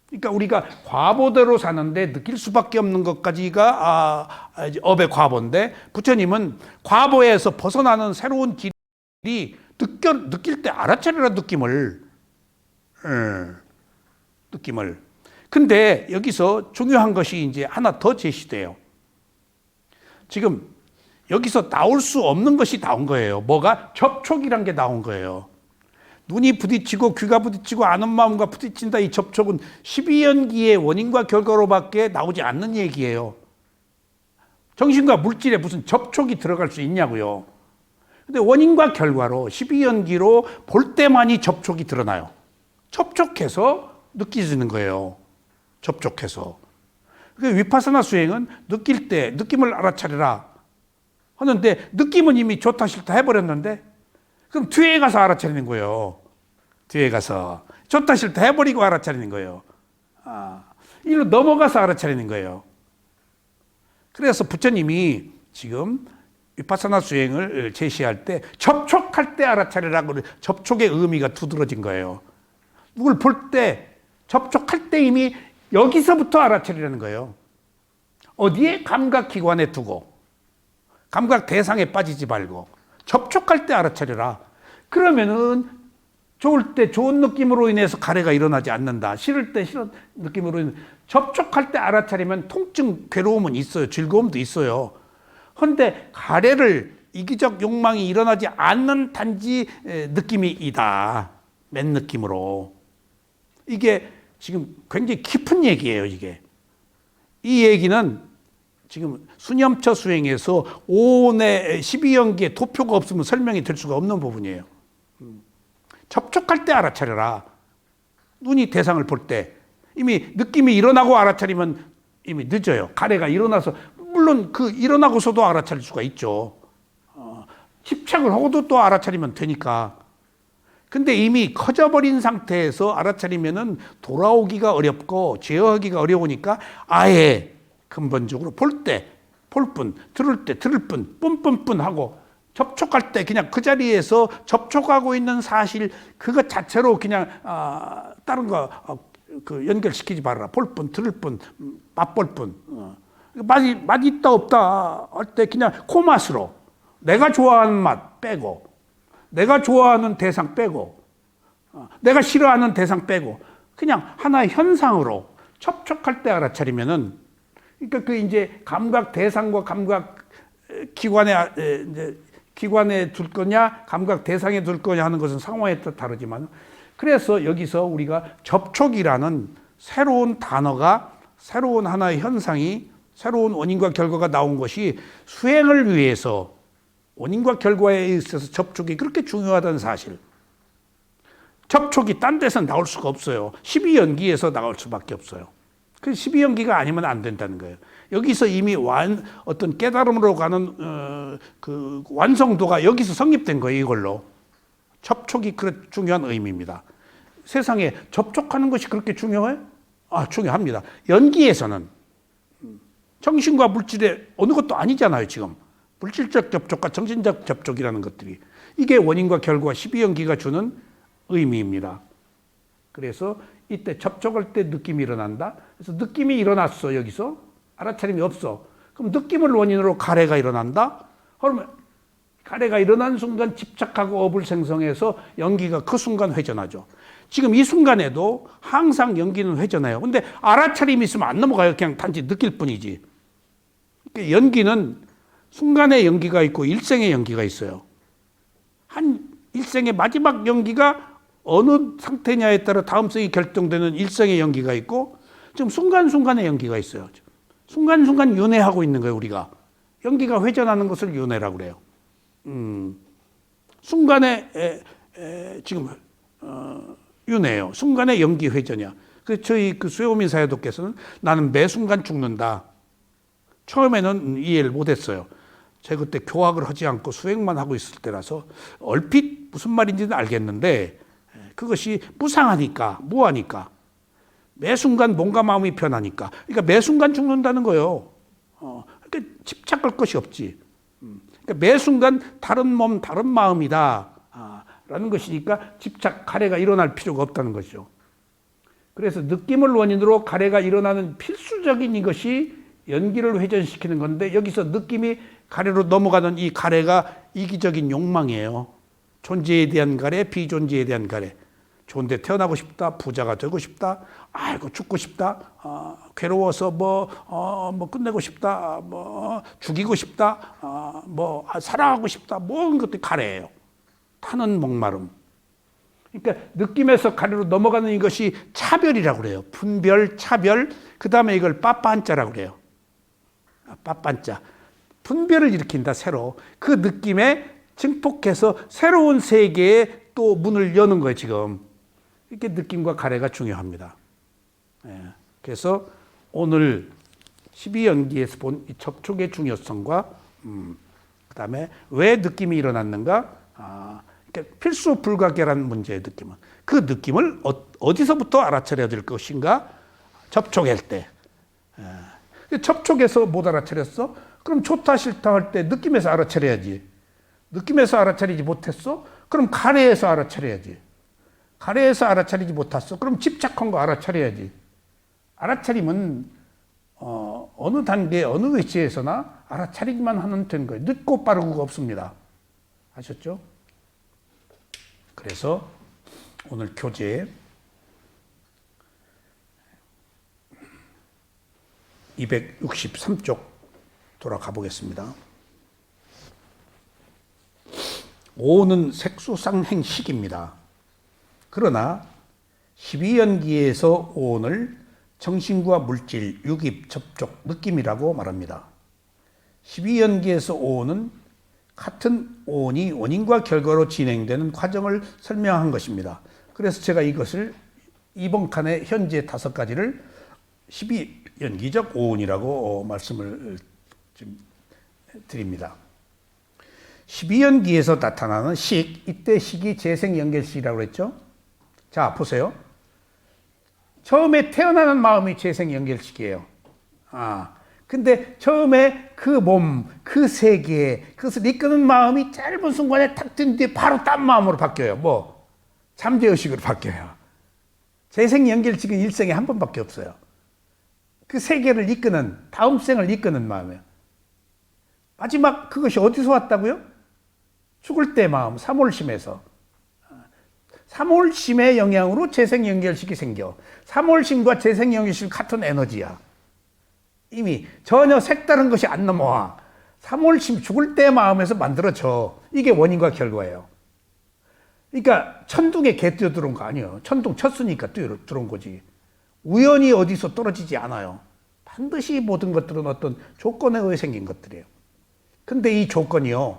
A: 그러니까 우리가 과보대로 사는데 느낄 수밖에 없는 것까지가 업의 과보인데 부처님은 과보에서 벗어나는 새로운 길이 느낄 때 알아차리라 느낌을. 근데 여기서 중요한 것이 이제 하나 더 제시돼요. 지금 여기서 나올 수 없는 것이 나온 거예요. 뭐가? 접촉이란 게 나온 거예요. 눈이 부딪히고 귀가 부딪히고 아는 마음과 부딪힌다. 이 접촉은 12연기의 원인과 결과로밖에 나오지 않는 얘기예요. 정신과 물질에 무슨 접촉이 들어갈 수 있냐고요. 근데 원인과 결과로 12연기로 볼 때만이 접촉이 드러나요. 접촉해서 느껴지는 거예요. 접촉해서. 그러니까 위파사나 수행은 느낄 때 느낌을 알아차려라 하는데 느낌은 이미 좋다 싫다 해버렸는데 그럼 뒤에 가서 알아차리는 거예요. 뒤에 가서 좋다 싫다 해버리고 알아차리는 거예요. 이리로 넘어가서 알아차리는 거예요. 그래서 부처님이 지금 위파사나 수행을 제시할 때 접촉할 때 알아차리라고 접촉의 의미가 두드러진 거예요. 누굴 볼 때 접촉할 때 이미 여기서부터 알아차리라는 거예요. 어디에 감각기관에 두고 감각 대상에 빠지지 말고 접촉할 때 알아차려라. 그러면은 좋을 때 좋은 느낌으로 인해서 가래가 일어나지 않는다. 싫을 때 싫은 느낌으로 인해서 접촉할 때 알아차리면 통증, 괴로움은 있어요. 즐거움도 있어요. 그런데 가래를 이기적 욕망이 일어나지 않는 단지 느낌이 이다. 맨 느낌으로. 이게 지금 굉장히 깊은 얘기예요, 이게. 이 얘기는 지금 수념처 수행에서 오온의 12연기에 도표가 없으면 설명이 될 수가 없는 부분이에요. 접촉할 때 알아차려라. 눈이 대상을 볼 때 이미 느낌이 일어나고 알아차리면 이미 늦어요. 가래가 일어나서 물론 그 일어나고서도 알아차릴 수가 있죠. 집착을 하고도 또 알아차리면 되니까. 근데 이미 커져버린 상태에서 알아차리면은 돌아오기가 어렵고 제어하기가 어려우니까 아예 근본적으로 볼 때, 볼 뿐, 들을 때, 들을 뿐, 뿜뿜뿐 하고 접촉할 때 그냥 그 자리에서 접촉하고 있는 사실 그것 자체로 그냥 다른 거 그 연결시키지 말아라. 볼 뿐, 들을 뿐, 맛볼 뿐. 맛 있다 없다 할 때 그냥 코맛으로 내가 좋아하는 맛 빼고 내가 좋아하는 대상 빼고 내가 싫어하는 대상 빼고 그냥 하나의 현상으로 접촉할 때 알아차리면은 그러니까 그 이제 감각 대상과 감각 기관에 둘 거냐 감각 대상에 둘 거냐 하는 것은 상황에 따라 다르지만 그래서 여기서 우리가 접촉이라는 새로운 단어가 새로운 하나의 현상이 새로운 원인과 결과가 나온 것이 수행을 위해서 원인과 결과에 있어서 접촉이 그렇게 중요하다는 사실. 접촉이 딴 데서 나올 수가 없어요. 12연기에서 나올 수밖에 없어요. 그 12연기가 아니면 안 된다는 거예요. 여기서 이미 어떤 깨달음으로 가는 그 완성도가 여기서 성립된 거예요. 이걸로. 접촉이 그렇게 중요한 의미입니다. 세상에 접촉하는 것이 그렇게 중요해요? 중요합니다. 연기에서는 정신과 물질의 어느 것도 아니잖아요. 지금. 물질적 접촉과 정신적 접촉이라는 것들이 이게 원인과 결과 12연기가 주는 의미입니다. 그래서 이때 접촉할 때 느낌이 일어난다. 그래서 느낌이 일어났어. 여기서 알아차림이 없어. 그럼 느낌을 원인으로 가래가 일어난다. 그러면 가래가 일어난 순간 집착하고 업을 생성해서 연기가 그 순간 회전하죠. 지금 이 순간에도 항상 연기는 회전해요. 근데 알아차림이 있으면 안 넘어가요. 그냥 단지 느낄 뿐이지. 그러니까 연기는 순간의 연기가 있고 일생의 연기가 있어요. 한 일생의 마지막 연기가 어느 상태냐에 따라 다음 생이 결정되는 일생의 연기가 있고 지금 순간순간의 연기가 있어요. 순간순간 윤회하고 있는 거예요. 우리가. 연기가 회전하는 것을 윤회라고 그래요. 순간에 지금 윤회예요. 순간의 연기 회전이야. 저희 그 수요민 사회도께서는 나는 매 순간 죽는다. 처음에는 이해를 못했어요. 제가 그때 교학을 하지 않고 수행만 하고 있을 때라서 얼핏 무슨 말인지는 알겠는데 그것이 무상하니까 무하니까 매 순간 몸과 마음이 변하니까 그러니까 매 순간 죽는다는 거예요. 그러니까 집착할 것이 없지. 그러니까 매 순간 다른 몸 다른 마음이다 라는 것이니까 집착 가래가 일어날 필요가 없다는 것이죠. 그래서 느낌을 원인으로 가래가 일어나는 필수적인 이것이 연기를 회전시키는 건데 여기서 느낌이 가래로 넘어가는 이 가래가 이기적인 욕망이에요. 존재에 대한 가래, 비존재에 대한 가래. 좋은데 태어나고 싶다, 부자가 되고 싶다, 아이고 죽고 싶다, 괴로워서 뭐 끝내고 싶다, 뭐 죽이고 싶다, 뭐 사랑하고 싶다, 모든 것들이 가래예요. 타는 목마름. 그러니까 느낌에서 가래로 넘어가는 이것이 차별이라고 그래요. 분별, 차별, 그 다음에 이걸 빠빠한자라고 그래요. 빠빠한자. 분별을 일으킨다, 새로. 그 느낌에 증폭해서 새로운 세계에 또 문을 여는 거예요, 지금. 이렇게 느낌과 가래가 중요합니다. 예. 그래서 오늘 12연기에서 본 이 접촉의 중요성과 그다음에 왜 느낌이 일어났는가? 그러니까 필수 불가결한 문제의 느낌은 그 느낌을 어디서부터 알아차려야 될 것인가? 접촉할 때. 접촉에서 못 알아차렸어? 그럼 좋다 싫다 할 때 느낌에서 알아차려야지. 느낌에서 알아차리지 못했어? 그럼 가래에서 알아차려야지. 가래에서 알아차리지 못했어? 그럼 집착한 거 알아차려야지. 알아차림은 어느 단계, 어느 위치에서나 알아차리기만 하면 되는 거예요. 늦고 빠르고가 없습니다. 아셨죠? 그래서 오늘 교재 263쪽 돌아가 보겠습니다. 오는 색수상행식입니다. 그러나 12연기에서 오온을 정신과 물질, 유깁, 접촉, 느낌이라고 말합니다. 12연기에서 오온은 같은 오온이 원인과 결과로 진행되는 과정을 설명한 것입니다. 그래서 제가 이것을 이번 칸의 현재 5가지를 12연기적 오온이라고 말씀을 드립니다. 12연기에서 나타나는 식, 이때 식이 재생연결식이라고 했죠. 자, 보세요. 처음에 태어나는 마음이 재생연결식이에요. 근데 처음에 그 몸, 그 세계, 그것을 이끄는 마음이 짧은 순간에 탁 뜬 뒤에 바로 딴 마음으로 바뀌어요. 뭐? 잠재의식으로 바뀌어요. 재생연결식은 일생에 한 번밖에 없어요. 그 세계를 이끄는, 다음 생을 이끄는 마음이에요. 마지막 그것이 어디서 왔다고요? 죽을 때 마음, 삼월심에서. 삼월심의 영향으로 재생연결식이 생겨. 삼월심과 재생연결식 같은 에너지야. 이미 전혀 색다른 것이 안 넘어와. 삼월심 죽을 때 마음에서 만들어져. 이게 원인과 결과예요. 그러니까 천둥에 개 뛰어들어온 거 아니에요. 천둥 쳤으니까 뛰어들어온 거지. 우연히 어디서 떨어지지 않아요. 반드시 모든 것들은 어떤 조건에 의해 생긴 것들이에요. 근데 이 조건이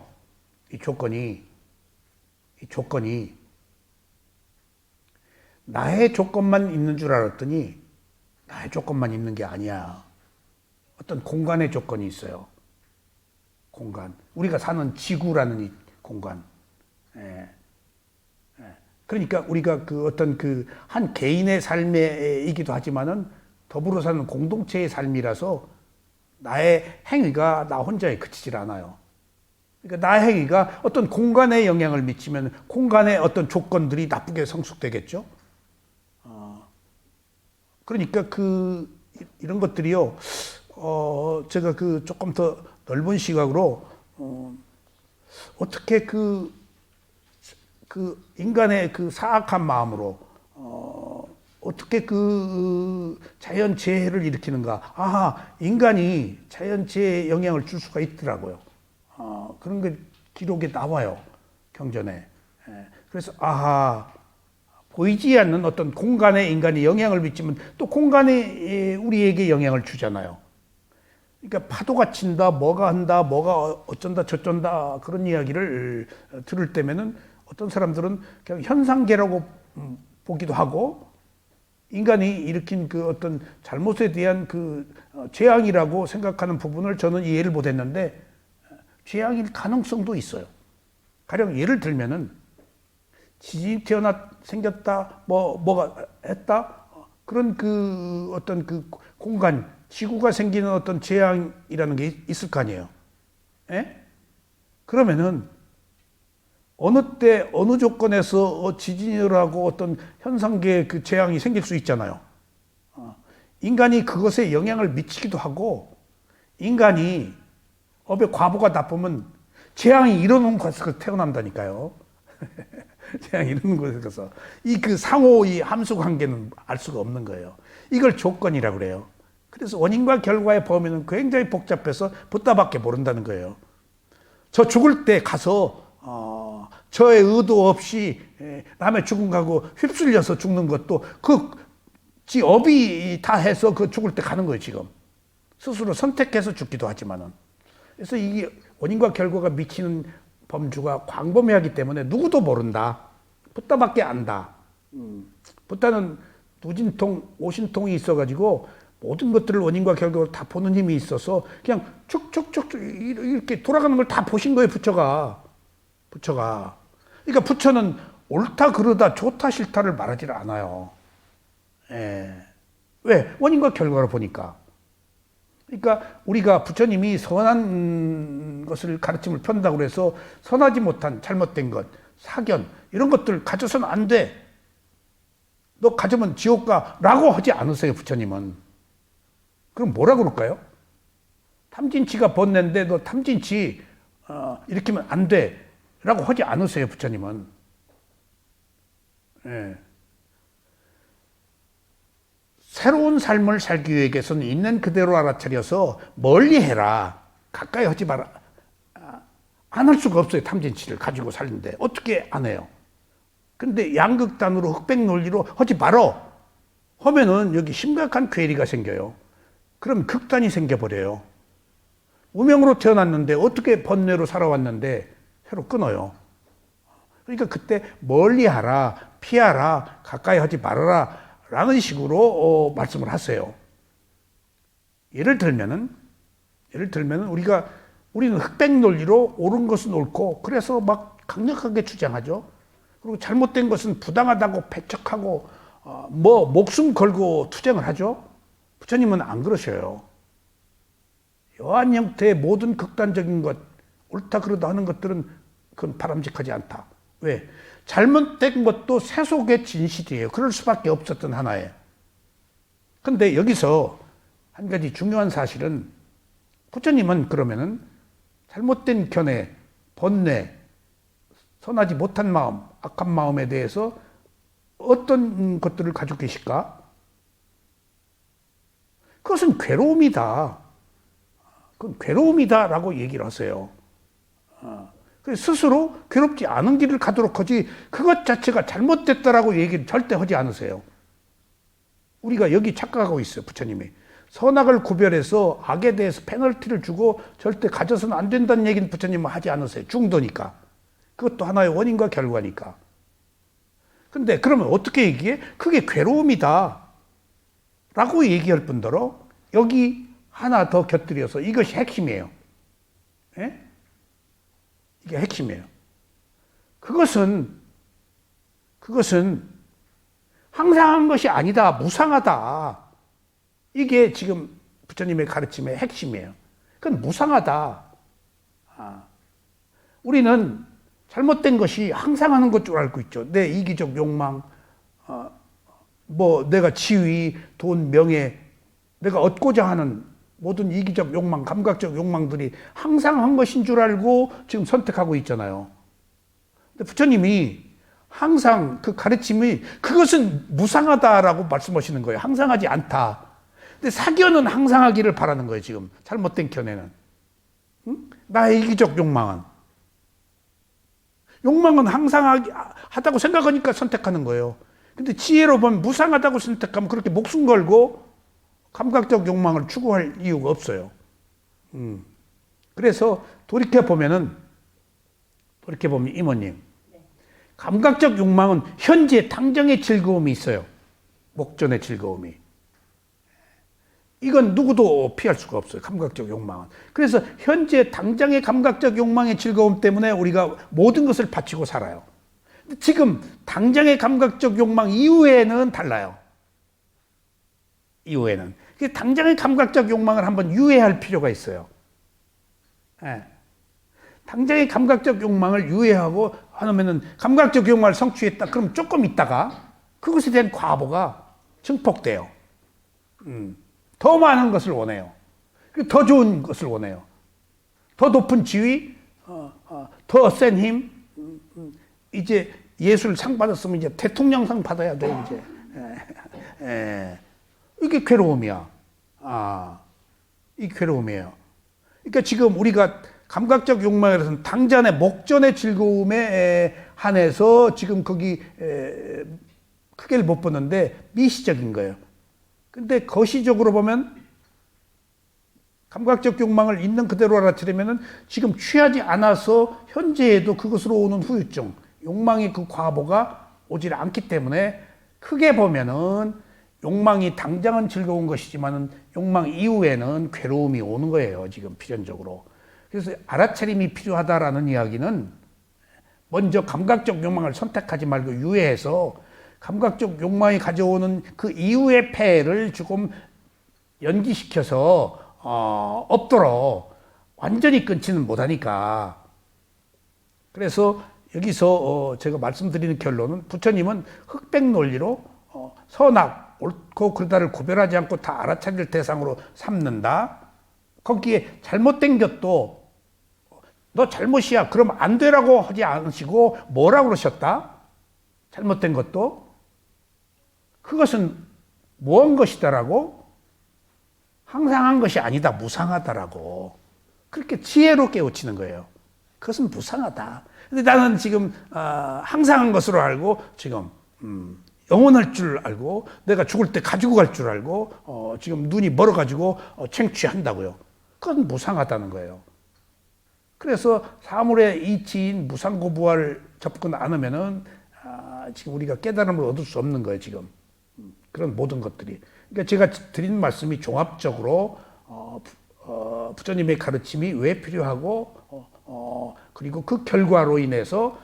A: 나의 조건만 있는 줄 알았더니 나의 조건만 있는 게 아니야. 어떤 공간의 조건이 있어요. 공간. 우리가 사는 지구라는 이 공간. 그러니까 우리가 그 어떤 그 한 개인의 삶이기도 하지만은 더불어 사는 공동체의 삶이라서 나의 행위가 나 혼자에 그치질 않아요. 그러니까 나의 행위가 어떤 공간에 영향을 미치면 공간의 어떤 조건들이 나쁘게 성숙되겠죠. 그러니까 이런 것들이요. 제가 조금 더 넓은 시각으로 어떻게 인간의 사악한 마음으로 어떻게 자연재해를 일으키는가. 인간이 자연재해에 영향을 줄 수가 있더라고요. 그런 게 기록에 나와요. 경전에. 그래서 보이지 않는 어떤 공간에 인간이 영향을 미치면 또 공간이 우리에게 영향을 주잖아요. 그러니까 파도가 친다, 뭐가 한다, 뭐가 어쩐다, 저쩐다 그런 이야기를 들을 때면은 어떤 사람들은 그냥 현상계라고 보기도 하고 인간이 일으킨 그 어떤 잘못에 대한 재앙이라고 생각하는 부분을 저는 이해를 못했는데 재앙일 가능성도 있어요. 가령 예를 들면은 지진이 생겼다, 뭐가 했다 그런 어떤 공간, 지구가 생기는 어떤 재앙이라는 게 있을 거 아니에요. 그러면은 어느 때 어느 조건에서 지진이라고 어떤 현상계의 재앙이 생길 수 있잖아요. 인간이 그것에 영향을 미치기도 하고 인간이 업의 과보가 나쁘면 재앙이 이러는 곳에서 태어난다니까요. 재앙이 이러는 곳에서 상호 이 함수 관계는 알 수가 없는 거예요. 이걸 조건이라고 그래요. 그래서 원인과 결과의 범위는 굉장히 복잡해서 붓다밖에 모른다는 거예요. 저 죽을 때 가서 저의 의도 없이 남의 죽음 가고 휩쓸려서 죽는 것도 지 업이 다 해서 죽을 때 가는 거예요, 지금. 스스로 선택해서 죽기도 하지만은. 그래서 이게 원인과 결과가 미치는 범주가 광범위하기 때문에 누구도 모른다. 붓다밖에 안다. 붓다는 누진통, 오신통이 있어가지고 모든 것들을 원인과 결과를 다 보는 힘이 있어서 그냥 쭉쭉쭉 이렇게 돌아가는 걸 다 보신 거예요, 부처가. 그러니까 부처는 옳다, 그르다, 좋다, 싫다를 말하지 않아요. 예. 왜? 원인과 결과를 보니까. 그러니까 우리가 부처님이 선한 것을 가르침을 편다고 해서 선하지 못한 잘못된 것, 사견 이런 것들 가져서는 안 돼. 너 가져면 지옥 가라고 하지 않으세요, 부처님은. 그럼 뭐라 그럴까요? 탐진치가 번뇌인데 너 탐진치 이렇게 하면 안 돼 라고 하지 않으세요, 부처님은. 예. 새로운 삶을 살기 위해서는 있는 그대로 알아차려서 멀리 해라. 가까이 하지 마라. 안 할 수가 없어요. 탐진치를 가지고 살는데. 어떻게 안 해요? 근데 양극단으로 흑백 논리로 하지 말어. 하면은 여기 심각한 괴리가 생겨요. 그럼 극단이 생겨버려요. 무명으로 태어났는데 어떻게 번뇌로 살아왔는데 새로 끊어요. 그러니까 그때 멀리 하라, 피하라, 가까이 하지 말아라 라는 식으로 말씀을 하세요. 예를 들면은 우리는 흑백 논리로 옳은 것은 옳고 그래서 막 강력하게 주장하죠. 그리고 잘못된 것은 부당하다고 배척하고 목숨 걸고 투쟁을 하죠. 부처님은 안 그러셔요. 여한 형태의 모든 극단적인 것, 옳다 그러다 하는 것들은 그건 바람직하지 않다. 왜? 잘못된 것도 세속의 진실이에요. 그럴 수밖에 없었던 하나예요. 근데 여기서 한 가지 중요한 사실은 부처님은 그러면은 잘못된 견해, 번뇌, 선하지 못한 마음, 악한 마음에 대해서 어떤 것들을 가지고 계실까? 그것은 괴로움이다. 그건 괴로움이다라고 얘기를 하세요. 스스로 괴롭지 않은 길을 가도록 하지 그것 자체가 잘못됐다라고 얘기를 절대 하지 않으세요. 우리가 여기 착각하고 있어요, 부처님이. 선악을 구별해서 악에 대해서 페널티를 주고 절대 가져서는 안 된다는 얘기는 부처님은 하지 않으세요. 중도니까. 그것도 하나의 원인과 결과니까. 근데 그러면 어떻게 얘기해? 그게 괴로움이다 라고 얘기할 뿐더러 여기 하나 더 곁들여서 이것이 핵심이에요. 예? 이게 핵심이에요. 그것은 항상한 것이 아니다. 무상하다. 이게 지금 부처님의 가르침의 핵심이에요. 그건 무상하다. 우리는 잘못된 것이 항상 하는 것 줄 알고 있죠. 내 이기적 욕망, 내가 지위, 돈, 명예, 내가 얻고자 하는 모든 이기적 욕망, 감각적 욕망들이 항상 한 것인 줄 알고 지금 선택하고 있잖아요. 근데 부처님이 항상 그 가르침이 그것은 무상하다라고 말씀하시는 거예요. 항상하지 않다. 근데 사견은 항상하기를 바라는 거예요, 지금. 잘못된 견해는. 응? 나의 이기적 욕망은 항상하다고 생각하니까 선택하는 거예요. 근데 지혜로 보면 무상하다고 선택하면 그렇게 목숨 걸고 감각적 욕망을 추구할 이유가 없어요. 그래서 돌이켜보면 이모님, 감각적 욕망은 현재 당장의 즐거움이 있어요. 목전의 즐거움이. 이건 누구도 피할 수가 없어요. 감각적 욕망은. 그래서 현재 당장의 감각적 욕망의 즐거움 때문에 우리가 모든 것을 바치고 살아요. 지금 당장의 감각적 욕망 이후에는 달라요. 이후에는. 당장의 감각적 욕망을 한번 유예할 필요가 있어요. 예. 당장의 감각적 욕망을 유예하고 하면은 감각적 욕망을 성취했다. 그럼 조금 있다가 그것에 대한 과보가 증폭돼요. 더 많은 것을 원해요. 더 좋은 것을 원해요. 더 높은 지위, 더 센 힘. 이제 예술 상 받았으면 이제 대통령상 받아야 돼, 이제. 이게 괴로움이야. 이 괴로움이에요. 그러니까 지금 우리가 감각적 욕망에서는 당장의 목전의 즐거움에 한해서 지금 거기 크게를 못 보는데 미시적인 거예요. 근데 거시적으로 보면 감각적 욕망을 있는 그대로 알아차리면은 지금 취하지 않아서 현재에도 그것으로 오는 후유증, 욕망의 그 과보가 오질 않기 때문에 크게 보면은 욕망이 당장은 즐거운 것이지만은 욕망 이후에는 괴로움이 오는 거예요. 지금 필연적으로. 그래서 알아차림이 필요하다라는 이야기는 먼저 감각적 욕망을 선택하지 말고 유예해서 감각적 욕망이 가져오는 그 이후의 폐해를 조금 연기시켜서 없도록 완전히 끊지는 못하니까. 그래서 여기서 제가 말씀드리는 결론은 부처님은 흑백 논리로 선악, 옳고 그르다를 구별하지 않고 다 알아차릴 대상으로 삼는다. 거기에 잘못된 것도 너 잘못이야 그럼 안 되라고 하지 않으시고 뭐라고 그러셨다? 잘못된 것도 그것은 무한 것이다라고, 항상한 것이 아니다, 무상하다라고 그렇게 지혜로 깨우치는 거예요. 그것은 무상하다. 근데 나는 지금 항상한 것으로 알고 지금 영원할 줄 알고 내가 죽을 때 가지고 갈 줄 알고 지금 눈이 멀어가지고 챙취한다고요. 그건 무상하다는 거예요. 그래서 사물의 이치인 무상고부활 접근 안 하면은 지금 우리가 깨달음을 얻을 수 없는 거예요. 지금 그런 모든 것들이. 그러니까 제가 드린 말씀이 종합적으로 부처님의 가르침이 왜 필요하고 그리고 그 결과로 인해서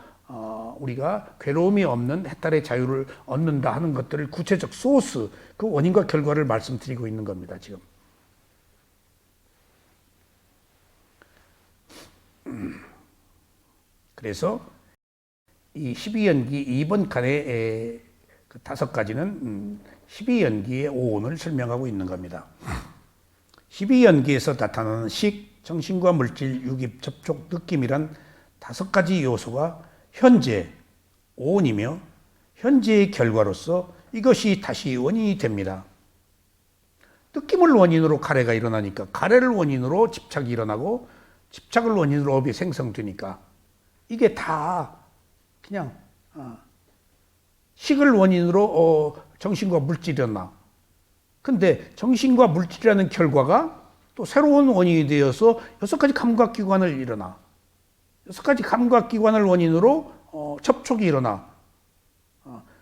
A: 우리가 괴로움이 없는 해탈의 자유를 얻는다 하는 것들을 구체적 소스, 그 원인과 결과를 말씀드리고 있는 겁니다. 지금. 그래서 이 12연기 2번 칸의 그 5가지는 12연기의 오온을 설명하고 있는 겁니다. 12연기에서 나타나는 식, 정신과 물질, 유입, 접촉, 느낌이란 5가지 요소가 현재, 오온이며 현재의 결과로서 이것이 다시 원인이 됩니다. 느낌을 원인으로 가래가 일어나니까 가래를 원인으로 집착이 일어나고 집착을 원인으로 업이 생성되니까 이게 다 그냥 식을 원인으로 정신과 물질이 일어나. 근데 정신과 물질이라는 결과가 또 새로운 원인이 되어서 6가지 감각기관을 일어나. 6가지 감각기관을 원인으로 접촉이 일어나.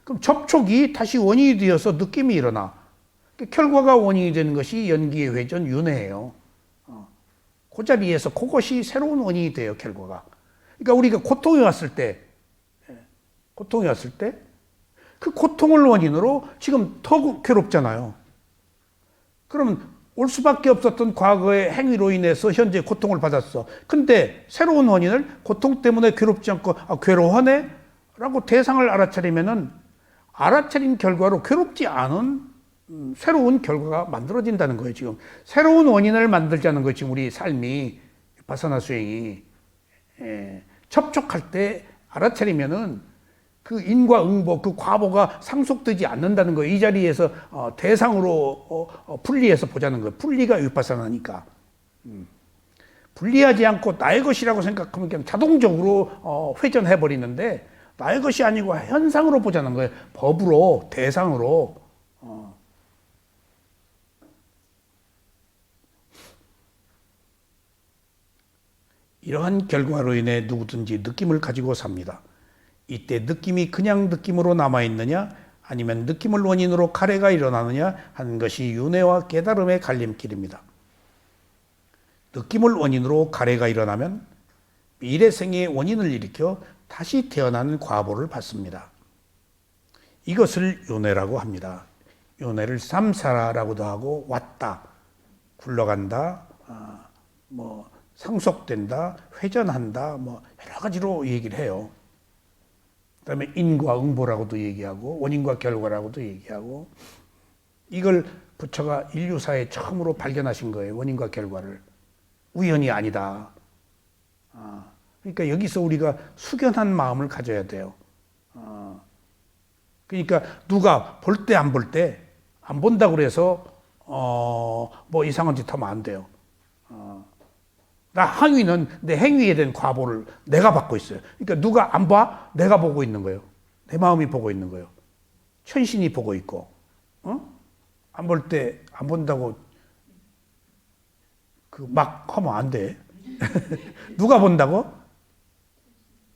A: 그럼 접촉이 다시 원인이 되어서 느낌이 일어나. 결과가 원인이 되는 것이 연기의 회전 윤회예요. 그 자리에서 그것이 새로운 원인이 돼요. 결과가. 그러니까 우리가 고통이 왔을 때 그 고통을 원인으로 지금 더 괴롭잖아요. 그러면 올 수밖에 없었던 과거의 행위로 인해서 현재 고통을 받았어. 근데 새로운 원인을 고통 때문에 괴롭지 않고 괴로워하네? 라고 대상을 알아차리면은 알아차린 결과로 괴롭지 않은 새로운 결과가 만들어진다는 거예요. 지금 새로운 원인을 만들자는 거예요. 지금 우리 삶이 바사나 수행이 접촉할 때 알아차리면은 그 인과 응보, 그 과보가 상속되지 않는다는 거예요. 이 자리에서 대상으로 분리해서 보자는 거예요. 분리가 위파사나니까. 분리하지 않고 나의 것이라고 생각하면 그냥 자동적으로 회전해 버리는데 나의 것이 아니고 현상으로 보자는 거예요. 법으로, 대상으로. 이러한 결과로 인해 누구든지 느낌을 가지고 삽니다. 이때 느낌이 그냥 느낌으로 남아있느냐 아니면 느낌을 원인으로 가래가 일어나느냐 하는 것이 윤회와 깨달음의 갈림길입니다. 느낌을 원인으로 가래가 일어나면 미래생의 원인을 일으켜 다시 태어나는 과보를 받습니다. 이것을 윤회라고 합니다. 윤회를 삼사라고도 하고 왔다, 굴러간다, 상속된다, 회전한다, 여러 가지로 얘기를 해요. 그 다음에 인과 응보라고도 얘기하고 원인과 결과라고도 얘기하고 이걸 부처가 인류사에 처음으로 발견하신 거예요. 원인과 결과를. 우연이 아니다. 그러니까 여기서 우리가 숙연한 마음을 가져야 돼요. 그러니까 누가 볼 때 안 볼 때 안 본다고 그래서 이상한 짓 하면 안 돼요. 나 행위는 내 행위에 대한 과보를 내가 받고 있어요. 그러니까 누가 안 봐? 내가 보고 있는 거예요. 내 마음이 보고 있는 거예요. 천신이 보고 있고, 안 볼 때 안 본다고 그 막 하면 안 돼. 누가 본다고?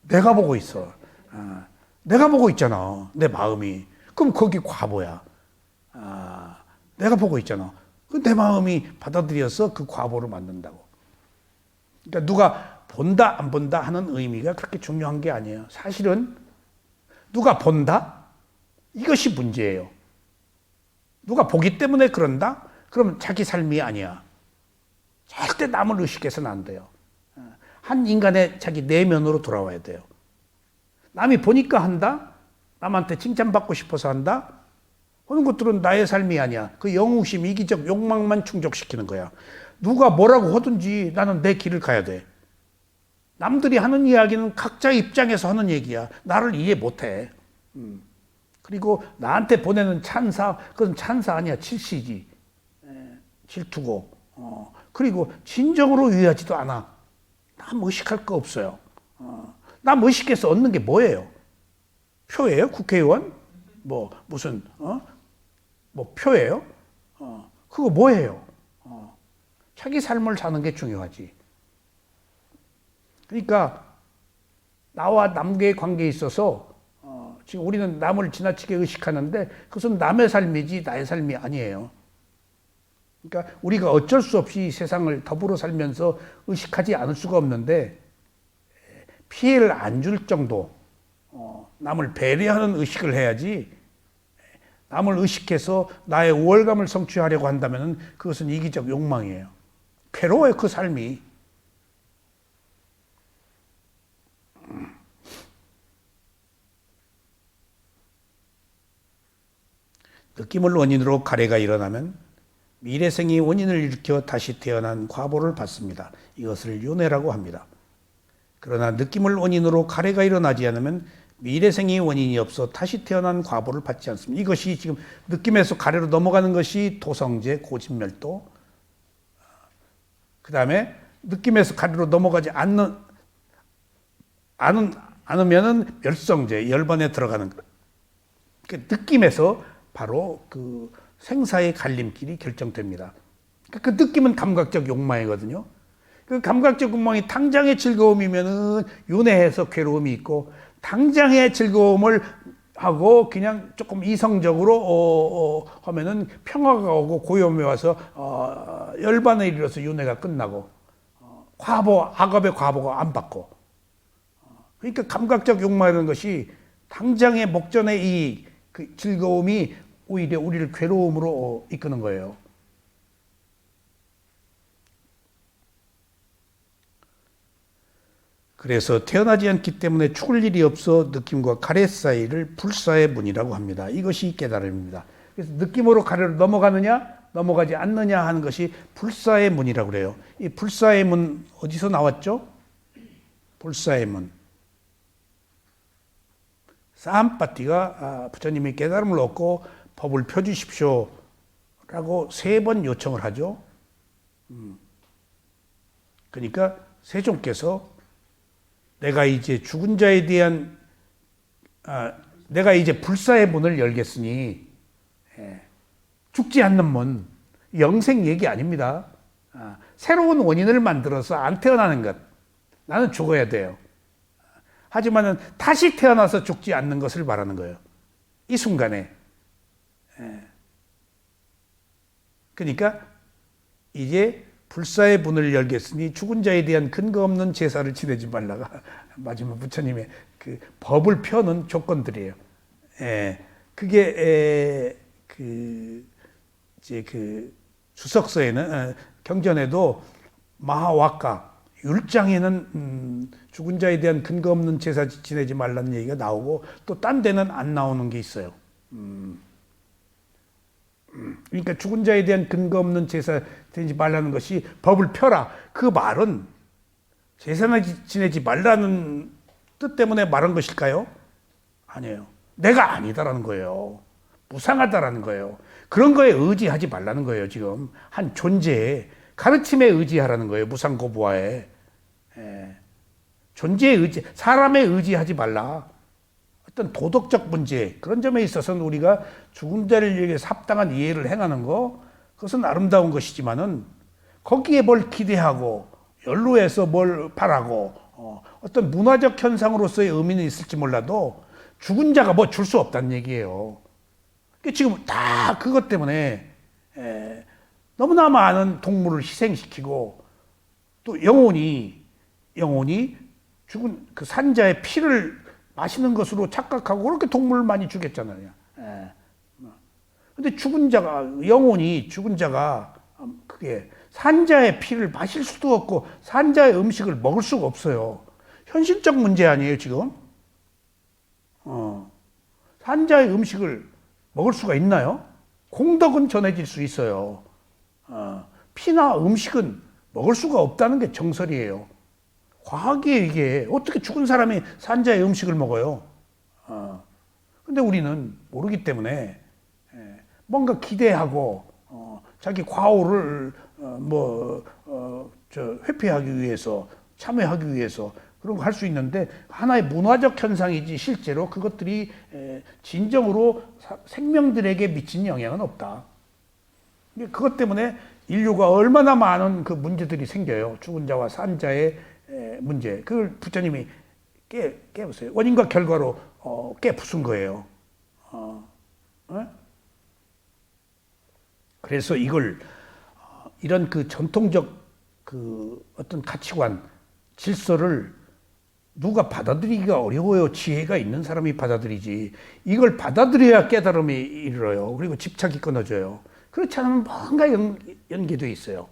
A: 내가 보고 있어. 내가 보고 있잖아. 내 마음이. 그럼 거기 과보야. 내가 보고 있잖아. 내 마음이 받아들여서 그 과보를 만든다고. 그러니까 누가 본다 안 본다 하는 의미가 그렇게 중요한 게 아니에요. 사실은 누가 본다? 이것이 문제예요. 누가 보기 때문에 그런다? 그럼 자기 삶이 아니야. 절대 남을 의식해서는 안 돼요. 한 인간의 자기 내면으로 돌아와야 돼요. 남이 보니까 한다? 남한테 칭찬받고 싶어서 한다? 그런 것들은 나의 삶이 아니야. 그 영웅심, 이기적 욕망만 충족시키는 거야. 누가 뭐라고 하든지 나는 내 길을 가야 돼. 남들이 하는 이야기는 각자 입장에서 하는 얘기야. 나를 이해 못해. 그리고 나한테 보내는 찬사, 그건 찬사 아니야. 질시지. 질투고. 그리고 진정으로 위하지도 않아. 남 의식할 거 없어요. 남 의식해서 얻는 게 뭐예요? 표예요? 국회의원? 무슨 표예요? 그거 뭐예요? 자기 삶을 사는 게 중요하지. 그러니까 나와 남과의 관계에 있어서 지금 우리는 남을 지나치게 의식하는데 그것은 남의 삶이지 나의 삶이 아니에요. 그러니까 우리가 어쩔 수 없이 세상을 더불어 살면서 의식하지 않을 수가 없는데 피해를 안 줄 정도 남을 배려하는 의식을 해야지 남을 의식해서 나의 우월감을 성취하려고 한다면 그것은 이기적 욕망이에요. 괴로워요, 그 삶이. 느낌을 원인으로 가래가 일어나면 미래생이 원인을 일으켜 다시 태어난 과보를 받습니다. 이것을 윤회라고 합니다. 그러나 느낌을 원인으로 가래가 일어나지 않으면 미래생이 원인이 없어 다시 태어난 과보를 받지 않습니다. 이것이 지금 느낌에서 가래로 넘어가는 것이 도성제, 고진멸도. 그 다음에 느낌에서 가래로 넘어가지 않으면은 멸성제, 열반에 들어가는 것. 그 느낌에서 바로 그 생사의 갈림길이 결정됩니다. 그 느낌은 감각적 욕망이거든요. 그 감각적 욕망이 당장의 즐거움이면은 윤회해서 괴로움이 있고 당장의 즐거움을 하고 그냥 조금 이성적으로 하면은 평화가 오고 고요함이 와서 열반에 이르러서 윤회가 끝나고 과보, 악업의 과보가 안 받고. 그러니까 감각적 욕망이라는 것이 당장의 목전의 그 즐거움이 오히려 우리를 괴로움으로 이끄는 거예요. 그래서 태어나지 않기 때문에 죽을 일이 없어 느낌과 가래 사이를 불사의 문이라고 합니다. 이것이 깨달음입니다. 그래서 느낌으로 가래로 넘어가느냐 넘어가지 않느냐 하는 것이 불사의 문이라고 그래요. 이 불사의 문 어디서 나왔죠? 불사의 문. 사암파티가 부처님이 깨달음을 얻고 법을 펴주십시오 라고 3번 요청을 하죠. 그러니까 세종께서 내가 이제 죽은 자에 대한 내가 이제 불사의 문을 열겠으니 죽지 않는 문, 영생 얘기 아닙니다. 새로운 원인을 만들어서 안 태어나는 것. 나는 죽어야 돼요. 하지만은 다시 태어나서 죽지 않는 것을 말하는 거예요. 이 순간에. 그러니까 이제 불사의 문을 열겠으니 죽은 자에 대한 근거 없는 제사를 지내지 말라가 마지막 부처님의 그 법을 펴는 조건들이에요. 그게 이제 그 주석서에는 경전에도 마하와카 율장에는 죽은 자에 대한 근거 없는 제사 지내지 말라는 얘기가 나오고 또 딴 데는 안 나오는 게 있어요. 그러니까 죽은 자에 대한 근거 없는 제사 지내지 말라는 것이 법을 펴라. 그 말은 제사나 지내지 말라는 뜻 때문에 말한 것일까요? 아니에요. 내가 아니다라는 거예요. 무상하다라는 거예요. 그런 거에 의지하지 말라는 거예요. 지금 한 존재에 가르침에 의지하라는 거예요. 무상고부화에. 존재에 의지, 사람에 의지하지 말라. 어떤 도덕적 문제, 그런 점에 있어서는 우리가 죽은 자를 위해 합당한 이해를 행하는 거, 그것은 아름다운 것이지만은 거기에 뭘 기대하고 연루해서 뭘 바라고 어떤 문화적 현상으로서의 의미는 있을지 몰라도 죽은 자가 뭐 줄 수 없다는 얘기예요. 지금 다 그것 때문에 너무나 많은 동물을 희생시키고 또 영혼이 죽은 그 산자의 피를 마시는 것으로 착각하고 그렇게 동물을 많이 죽였잖아요. 근데 죽은 자가 그게 산자의 피를 마실 수도 없고 산자의 음식을 먹을 수가 없어요. 현실적 문제 아니에요, 지금? 산자의 음식을 먹을 수가 있나요? 공덕은 전해질 수 있어요. 피나 음식은 먹을 수가 없다는 게 정설이에요. 과학이에요, 이게. 어떻게 죽은 사람이 산자의 음식을 먹어요? 근데 우리는 모르기 때문에 뭔가 기대하고 자기 과오를 회피하기 위해서, 참여하기 위해서 그런 거 할 수 있는데 하나의 문화적 현상이지 실제로 그것들이 진정으로 생명들에게 미친 영향은 없다. 그것 때문에 인류가 얼마나 많은 그 문제들이 생겨요. 죽은 자와 산자의 문제. 그걸 부처님이 깨보세요. 원인과 결과로 깨부순 거예요. 그래서 이런 그 전통적 그 어떤 가치관, 질서를 누가 받아들이기가 어려워요. 지혜가 있는 사람이 받아들이지. 이걸 받아들여야 깨달음이 이르러요. 그리고 집착이 끊어져요. 그렇지 않으면 뭔가 연계되어 있어요.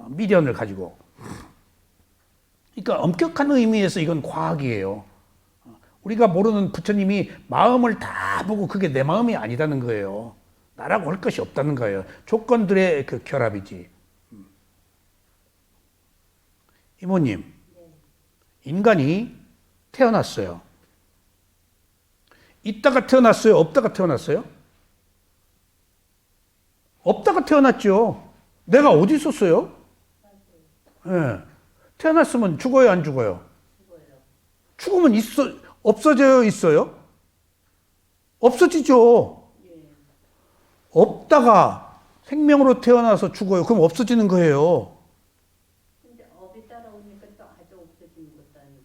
A: 미련을 가지고. 그러니까 엄격한 의미에서 이건 과학이에요. 우리가 모르는 부처님이 마음을 다 보고 그게 내 마음이 아니다는 거예요. 나라고 할 것이 없다는 거예요. 조건들의 그 결합이지. 이모님, 인간이 태어났어요. 있다가 태어났어요? 없다가 태어났어요? 없다가 태어났죠. 내가 어디 있었어요? 네. 태어났으면 죽어요, 안 죽어요? 죽으면 없어져요, 있어요? 없어지죠. 없다가 생명으로 태어나서 죽어요. 그럼 없어지는 거예요.
B: 근데 업이 따라오니까 또 아주 없어지는 것도 아니고.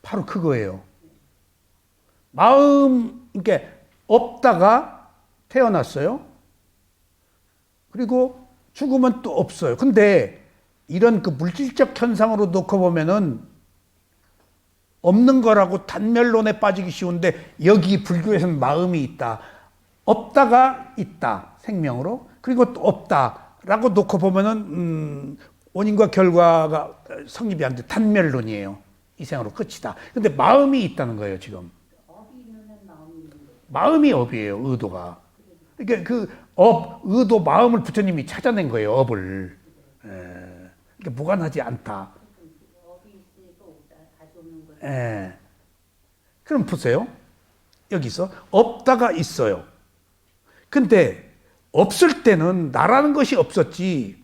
A: 바로 그거예요. 그러니까 없다가 태어났어요. 그리고 죽으면 또 없어요. 근데 이런 그 물질적 현상으로 놓고 보면은 없는 거라고 단멸론에 빠지기 쉬운데 여기 불교에서는 마음이 있다. 없다가 있다. 생명으로. 그리고 또 없다라고 놓고 보면은 원인과 결과가 성립이 안 돼. 단멸론이에요. 이 생으로 끝이다. 근데 마음이 있다는 거예요, 지금.
B: 업이 있는 한 마음이 있는 거예요.
A: 마음이 업이에요, 의도가. 그러니까 그 업, 의도, 마음을 부처님이 찾아낸 거예요, 업을. 그러니까 무관하지 않다.
B: 업이 있으니까 없다. 다시 없는 거예요.
A: 그럼 보세요. 여기서 없다가 있어요. 근데 없을 때는 나라는 것이 없었지.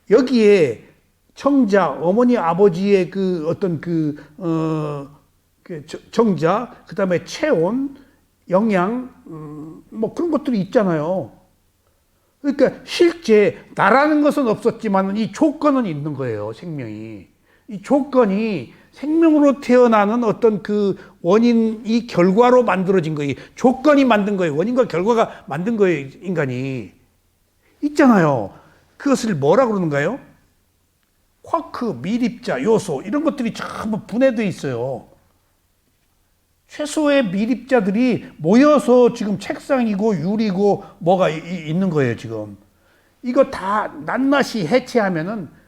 A: 여기에 청자, 어머니, 아버지의 그 어떤 정자, 그 다음에 체온, 영양, 뭐 그런 것들이 있잖아요. 그러니까 실제 나라는 것은 없었지만 이 조건은 있는 거예요, 생명이. 이 조건이 생명으로 태어나는 어떤 그 원인이 결과로 만들어진 거예요. 조건이 만든 거예요. 원인과 결과가 만든 거예요, 인간이. 있잖아요. 그것을 뭐라 그러는가요? 쿼크, 미립자, 요소 이런 것들이 전부 분해되어 있어요. 최소의 미립자들이 모여서 지금 책상이고 유리고 뭐가 있는 거예요, 지금. 이거 다 낱낱이 해체하면은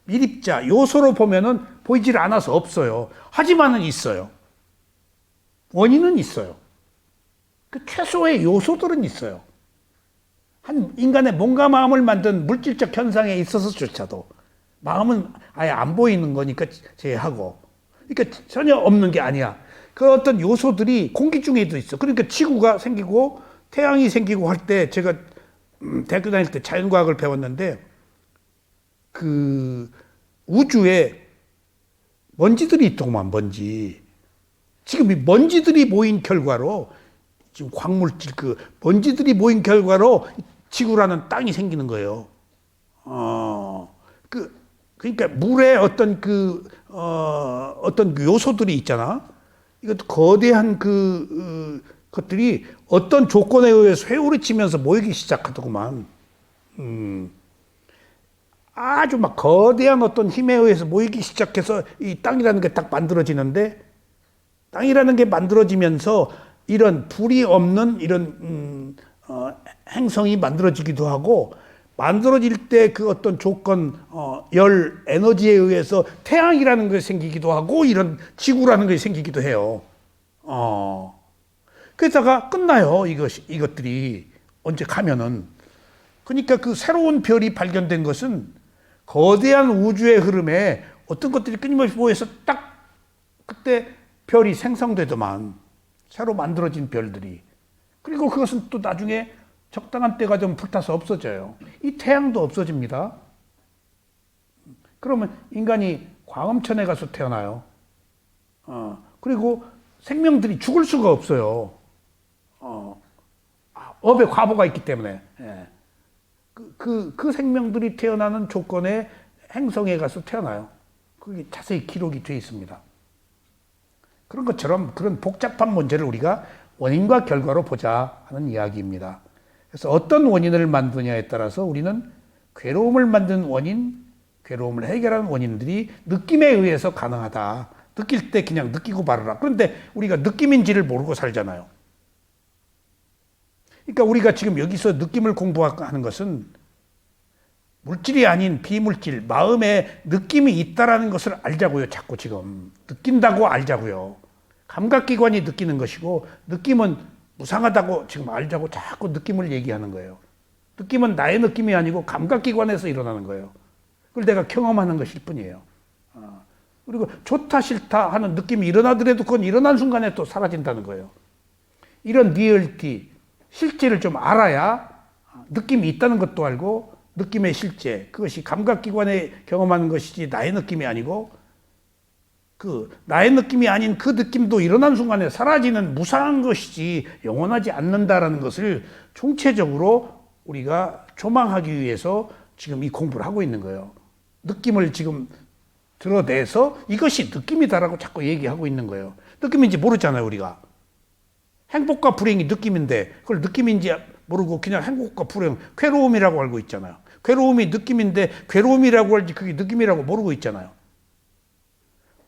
A: 미립자, 요소로 보면은 보이질 않아서 없어요. 하지만은 있어요. 원인은 있어요. 그 최소의 요소들은 있어요. 한 인간의 몸과 마음을 만든 물질적 현상에 있어서조차도 마음은 아예 안 보이는 거니까 제하고. 그러니까 전혀 없는 게 아니야. 그 어떤 요소들이 공기 중에도 있어. 그러니까 지구가 생기고 태양이 생기고 할 때 제가 대학교 다닐 때 자연과학을 배웠는데 그 우주에 먼지들이 있더만, 먼지. 지금 이 먼지들이 모인 결과로 지금 광물질 그 먼지들이 모인 결과로 지구라는 땅이 생기는 거예요. 그러니까 물에 어떤 그 요소들이 있잖아. 이것도 거대한 것들이 어떤 조건에 의해서 회오리치면서 모이기 시작하더구만. 아주 막 거대한 어떤 힘에 의해서 모이기 시작해서 이 땅이라는 게 딱 만들어지는데, 땅이라는 게 만들어지면서 이런 불이 없는 이런 행성이 만들어지기도 하고, 만들어질 때 그 어떤 조건, 열, 에너지에 의해서 태양이라는 것이 생기기도 하고, 이런 지구라는 것이 생기기도 해요. 그러다가 끝나요. 이것들이 언제 가면은. 그러니까 그 새로운 별이 발견된 것은 거대한 우주의 흐름에 어떤 것들이 끊임없이 모여서 딱 그때 별이 생성되더만. 새로 만들어진 별들이. 그리고 그것은 또 나중에 적당한 때가 좀 불타서 없어져요. 이 태양도 없어집니다. 그러면 인간이 광음천에 가서 태어나요. 그리고 생명들이 죽을 수가 없어요. 업의 과보가 있기 때문에. 예. 그 생명들이 태어나는 조건에 행성에 가서 태어나요. 그게 자세히 기록이 되어 있습니다. 그런 것처럼 그런 복잡한 문제를 우리가 원인과 결과로 보자 하는 이야기입니다. 그래서 어떤 원인을 만드냐에 따라서 우리는 괴로움을 만든 원인, 괴로움을 해결하는 원인들이 느낌에 의해서 가능하다. 느낄 때 그냥 느끼고 말아라. 그런데 우리가 느낌인지를 모르고 살잖아요. 그러니까 우리가 지금 여기서 느낌을 공부하는 것은 물질이 아닌 비물질, 마음에 느낌이 있다라는 것을 알자고요. 자꾸 지금 느낀다고 알자고요. 감각기관이 느끼는 것이고, 느낌은 무상하다고 지금 알자고 자꾸 느낌을 얘기하는 거예요. 느낌은 나의 느낌이 아니고 감각기관에서 일어나는 거예요. 그걸 내가 경험하는 것일 뿐이에요. 그리고 좋다 싫다 하는 느낌이 일어나더라도 그건 일어난 순간에 또 사라진다는 거예요. 이런 리얼티, 실제를 좀 알아야 느낌이 있다는 것도 알고, 느낌의 실제, 그것이 감각기관에 경험하는 것이지 나의 느낌이 아니고, 나의 느낌이 아닌 그 느낌도 일어난 순간에 사라지는 무상한 것이지 영원하지 않는다라는 것을 총체적으로 우리가 조망하기 위해서 지금 이 공부를 하고 있는 거예요. 느낌을 지금 드러내서 이것이 느낌이다라고 자꾸 얘기하고 있는 거예요. 느낌인지 모르잖아요, 우리가. 행복과 불행이 느낌인데 그걸 느낌인지 모르고 그냥 행복과 불행, 괴로움이라고 알고 있잖아요. 괴로움이 느낌인데 괴로움이라고 알지 그게 느낌이라고 모르고 있잖아요.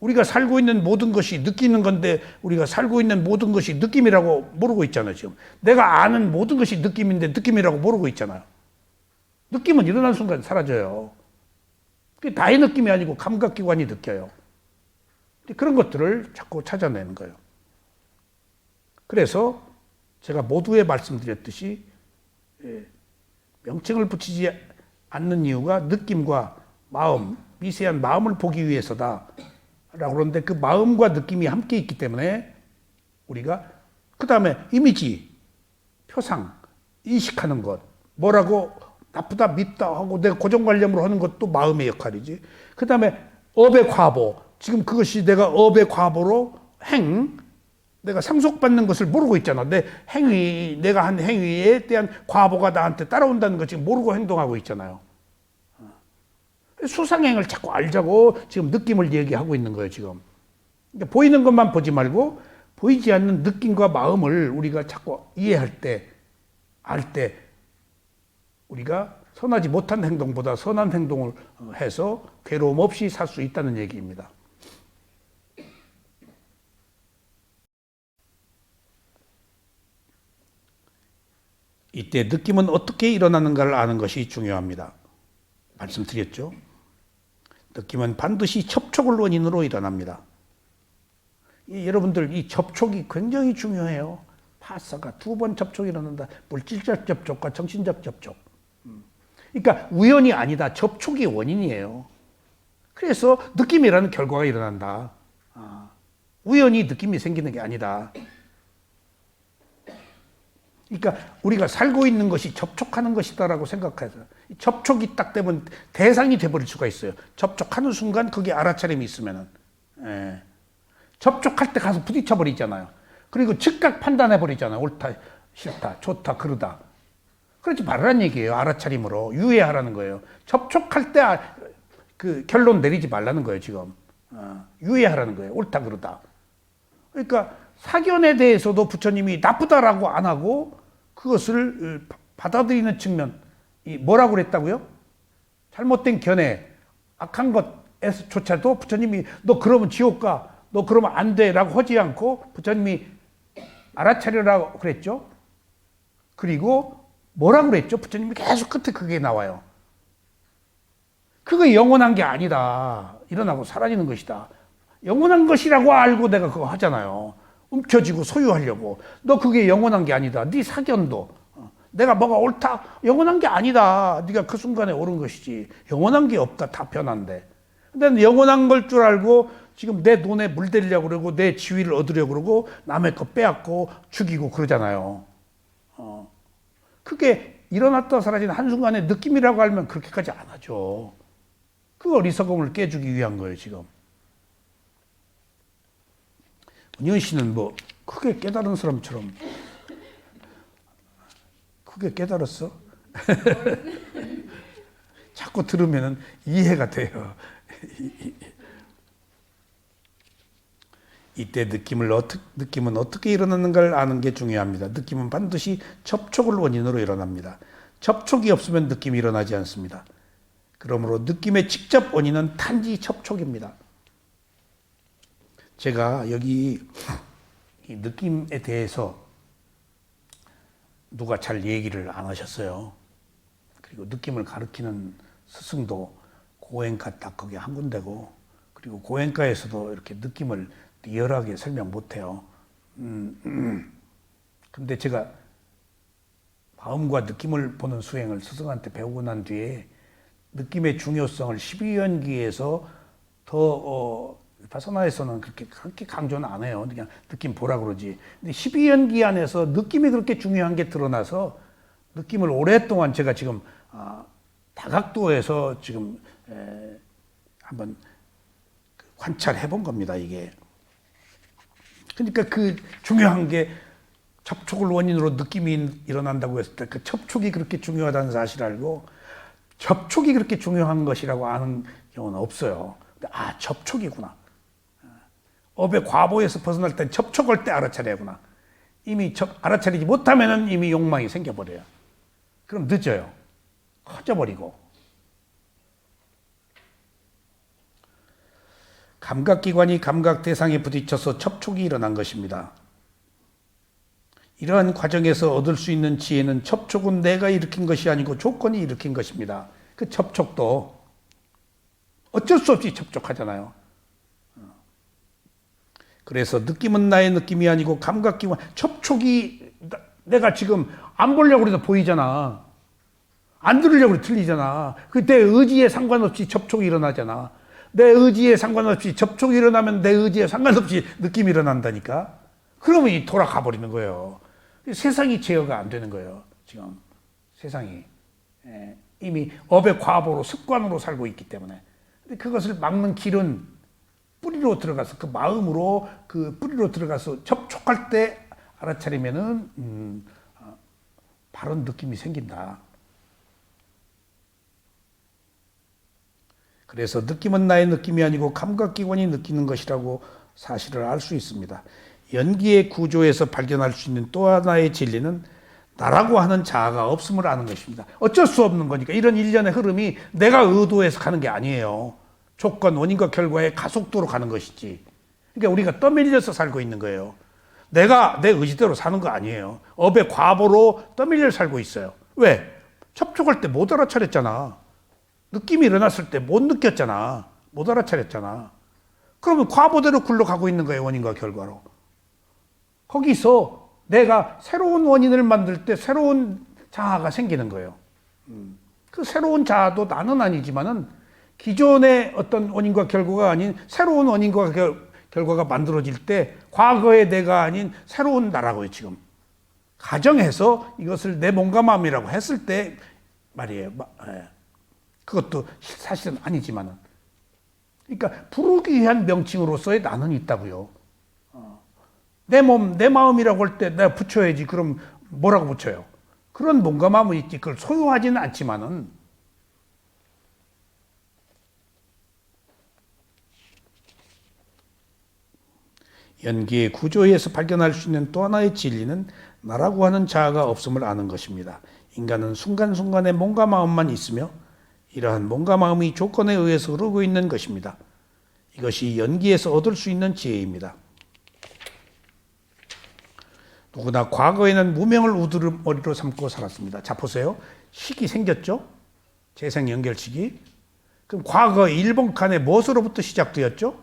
A: 우리가 살고 있는 모든 것이 느끼는 건데 우리가 살고 있는 모든 것이 느낌이라고 모르고 있잖아요. 지금 내가 아는 모든 것이 느낌인데 느낌이라고 모르고 있잖아요. 느낌은 일어난 순간 사라져요. 그게 나의 느낌이 아니고 감각기관이 느껴요. 그런 것들을 자꾸 찾아내는 거예요. 그래서 제가 모두에 말씀드렸듯이 명칭을 붙이지 않는 이유가 느낌과 마음, 미세한 마음을 보기 위해서다 라고 그러는데, 그 마음과 느낌이 함께 있기 때문에 우리가 그 다음에 이미지, 표상, 인식하는 것, 뭐라고 나쁘다 밉다 하고 내가 고정관념으로 하는 것도 마음의 역할이지. 그 다음에 업의 과보, 지금 그것이 내가 업의 과보로 내가 상속받는 것을 모르고 있잖아. 내가 한 행위에 대한 과보가 나한테 따라온다는 거 지금 모르고 행동하고 있잖아요. 수상행을 자꾸 알자고 지금 느낌을 얘기하고 있는 거예요, 지금. 그러니까 보이는 것만 보지 말고 보이지 않는 느낌과 마음을 우리가 자꾸 이해할 때, 알 때 우리가 선하지 못한 행동보다 선한 행동을 해서 괴로움 없이 살 수 있다는 얘기입니다. 이때 느낌은 어떻게 일어나는가를 아는 것이 중요합니다. 말씀드렸죠? 느낌은 반드시 접촉을 원인으로 일어납니다. 여러분들 이 접촉이 굉장히 중요해요. 파사가 2번 접촉이 일어난다. 물질적 접촉과 정신적 접촉. 그러니까 우연이 아니다. 접촉이 원인이에요. 그래서 느낌이라는 결과가 일어난다. 우연히 느낌이 생기는 게 아니다. 그러니까 우리가 살고 있는 것이 접촉하는 것이다라고 생각해서 접촉이 딱 되면 대상이 돼버릴 수가 있어요. 접촉하는 순간 그게 알아차림이 있으면은. 접촉할 때 가서 부딪혀버리잖아요. 그리고 즉각 판단해버리잖아요. 옳다, 싫다, 좋다, 그러다. 그러지 말라는 얘기예요. 알아차림으로 유예하라는 거예요. 접촉할 때 그 결론 내리지 말라는 거예요, 지금. 유예하라는 거예요. 옳다, 그러다. 그러니까 사견에 대해서도 부처님이 나쁘다라고 안 하고 그것을 받아들이는 측면, 뭐라고 그랬다고요? 잘못된 견해, 악한 것에서조차도 부처님이 너 그러면 지옥 가, 너 그러면 안 돼라고 하지 않고 부처님이 알아차려라고 그랬죠. 그리고 뭐라고 그랬죠? 부처님이 계속 끝에 그게 나와요. 그거 영원한 게 아니다. 일어나고 사라지는 것이다. 영원한 것이라고 알고 내가 그거 하잖아요. 움켜쥐고 소유하려고. 너 그게 영원한 게 아니다. 네 사견도. 내가 뭐가 옳다. 영원한 게 아니다. 네가 그 순간에 옳은 것이지. 영원한 게 없다. 다 변한데. 근데 영원한 걸 줄 알고 지금 내 돈에 물대려고 그러고 내 지위를 얻으려고 그러고 남의 거 빼앗고 죽이고 그러잖아요. 그게 일어났다 사라진 한순간의 느낌이라고 알면 그렇게까지 안 하죠. 그 어리석음을 깨주기 위한 거예요, 지금. 은현 씨는 뭐 크게 깨달은 사람처럼 크게 깨달았어? 자꾸 들으면 이해가 돼요. 이때 느낌은 어떻게 일어나는가를 아는 게 중요합니다. 느낌은 반드시 접촉을 원인으로 일어납니다. 접촉이 없으면 느낌이 일어나지 않습니다. 그러므로 느낌의 직접 원인은 단지 접촉입니다. 제가 여기 이 느낌에 대해서 누가 잘 얘기를 안 하셨어요. 그리고 느낌을 가르치는 스승도 고행가 딱 거기 한 군데고, 그리고 고행가에서도 이렇게 느낌을 리얼하게 설명 못해요. 근데 제가 마음과 느낌을 보는 수행을 스승한테 배우고 난 뒤에 느낌의 중요성을 12연기에서 더 바사나에서는 그렇게 강조는 안 해요. 그냥 느낌 보라 그러지. 근데 12연기 안에서 느낌이 그렇게 중요한 게 드러나서 느낌을 오랫동안 제가 지금 다각도에서 지금 한번 관찰해 본 겁니다, 이게. 그러니까 그 중요한 게 접촉을 원인으로 느낌이 일어난다고 했을 때 그 접촉이 그렇게 중요하다는 사실을 알고 접촉이 그렇게 중요한 것이라고 아는 경우는 없어요. 접촉이구나. 업의 과보에서 벗어날 땐 접촉할 때 알아차려야구나. 이미 알아차리지 못하면 이미 욕망이 생겨버려요. 그럼 늦어요. 커져버리고. 감각기관이 감각 대상에 부딪혀서 접촉이 일어난 것입니다. 이러한 과정에서 얻을 수 있는 지혜는 접촉은 내가 일으킨 것이 아니고 조건이 일으킨 것입니다. 그 접촉도 어쩔 수 없이 접촉하잖아요. 그래서 느낌은 나의 느낌이 아니고 감각기관, 접촉이 내가 지금 안 보려고 해도 보이잖아. 안 들으려고 해도 들리잖아. 그 내 의지에 상관없이 접촉이 일어나잖아. 내 의지에 상관없이 접촉이 일어나면 내 의지에 상관없이 느낌이 일어난다니까. 그러면 돌아가 버리는 거예요. 세상이 제어가 안 되는 거예요. 지금 세상이 이미 업의 과보로 습관으로 살고 있기 때문에. 근데 그것을 막는 길은 뿌리로 들어가서 그 마음으로 그 뿌리로 들어가서 접촉할 때 알아차리면은 바른 느낌이 생긴다. 그래서 느낌은 나의 느낌이 아니고 감각기관이 느끼는 것이라고 사실을 알 수 있습니다. 연기의 구조에서 발견할 수 있는 또 하나의 진리는 나라고 하는 자아가 없음을 아는 것입니다. 어쩔 수 없는 거니까. 이런 일련의 흐름이 내가 의도해서 가는 게 아니에요. 조건, 원인과 결과의 가속도로 가는 것이지. 그러니까 우리가 떠밀려서 살고 있는 거예요. 내가 내 의지대로 사는 거 아니에요. 업의 과보로 떠밀려 살고 있어요. 왜? 접촉할 때 못 알아차렸잖아. 느낌이 일어났을 때 못 느꼈잖아. 못 알아차렸잖아. 그러면 과보대로 굴러가고 있는 거예요. 원인과 결과로. 거기서 내가 새로운 원인을 만들 때 새로운 자아가 생기는 거예요. 그 새로운 자아도 나는 아니지만은 기존의 어떤 원인과 결과가 아닌 새로운 원인과 결과가 만들어질 때 과거의 내가 아닌 새로운 나라고요, 지금. 가정해서 이것을 내 몸과 마음이라고 했을 때 말이에요. 그것도 사실은 아니지만은. 그러니까 부르기 위한 명칭으로서의 나는 있다고요. 내 몸, 내 마음이라고 할 때 내가 붙여야지. 그럼 뭐라고 붙여요? 그런 몸과 마음은 있지. 그걸 소유하지는 않지만은 연기의 구조에서 발견할 수 있는 또 하나의 진리는 나라고 하는 자아가 없음을 아는 것입니다. 인간은 순간순간에 몸과 마음만 있으며 이러한 몸과 마음이 조건에 의해서 흐르고 있는 것입니다. 이것이 연기에서 얻을 수 있는 지혜입니다. 누구나 과거에는 무명을 우두머리로 삼고 살았습니다. 자, 보세요. 식이 생겼죠? 재생연결식이. 그럼 과거 일본 칸에 무엇으로부터 시작되었죠?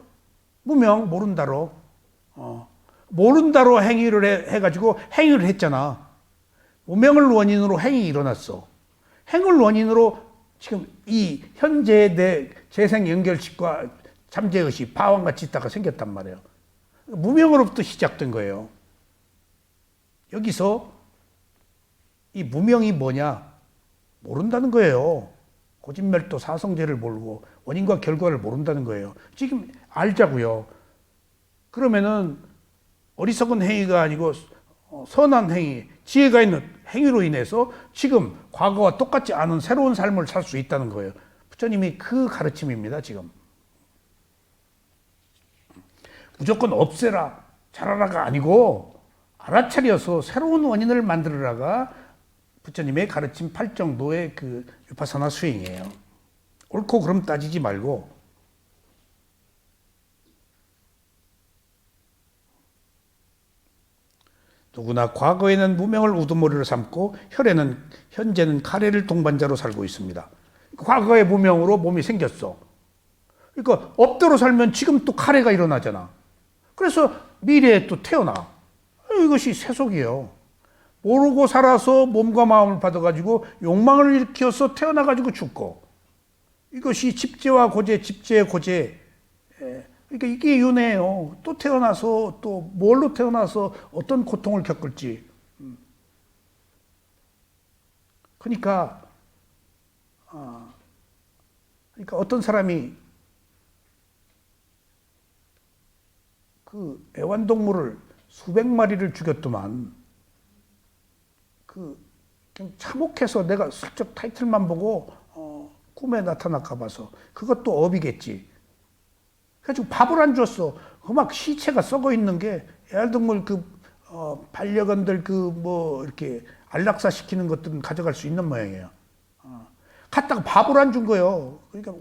A: 무명, 모른다로. 모른다로 행위를 해가지고 행위를 했잖아. 무명을 원인으로 행위 일어났어. 행을 원인으로 지금 이 현재의 내 재생연결식과 잠재의식, 바와 같이 있다가 생겼단 말이에요. 무명으로부터 시작된 거예요. 여기서 이 무명이 뭐냐? 모른다는 거예요. 고진멸도 사성제를 모르고 원인과 결과를 모른다는 거예요. 지금 알자고요. 그러면은 어리석은 행위가 아니고 선한 행위, 지혜가 있는 행위로 인해서 지금 과거와 똑같지 않은 새로운 삶을 살 수 있다는 거예요. 부처님이 그 가르침입니다, 지금. 무조건 없애라, 잘하라가 아니고 알아차려서 새로운 원인을 만들어라가 부처님의 가르침 8정도의 그 위파사나 수행이에요. 옳고 그름 따지지 말고 누구나 과거에는 무명을 우두머리로 삼고 현재는 카레를 동반자로 살고 있습니다. 과거의 무명으로 몸이 생겼어. 그러니까 업대로 살면 지금 또 카레가 일어나잖아. 그래서 미래에 또 태어나. 이것이 세속이에요. 모르고 살아서 몸과 마음을 받아가지고 욕망을 일으켜서 태어나가지고 죽고. 이것이 집재와 고재, 집재의 고재. 그러니까 이게 윤회예요. 또 태어나서 또 뭘로 태어나서 어떤 고통을 겪을지. 그러니까 어떤 사람이 그 애완동물을 수백 마리를 죽였더만 그냥 참혹해서 내가 슬쩍 타이틀만 보고 꿈에 나타날까 봐서 그것도 업이겠지. 그래가지고 밥을 안 줬어. 그 막 시체가 썩어 있는 게 애완동물 반려견들 이렇게 안락사 시키는 것들은 가져갈 수 있는 모양이에요. 갔다가 밥을 안 준 거예요. 그러니까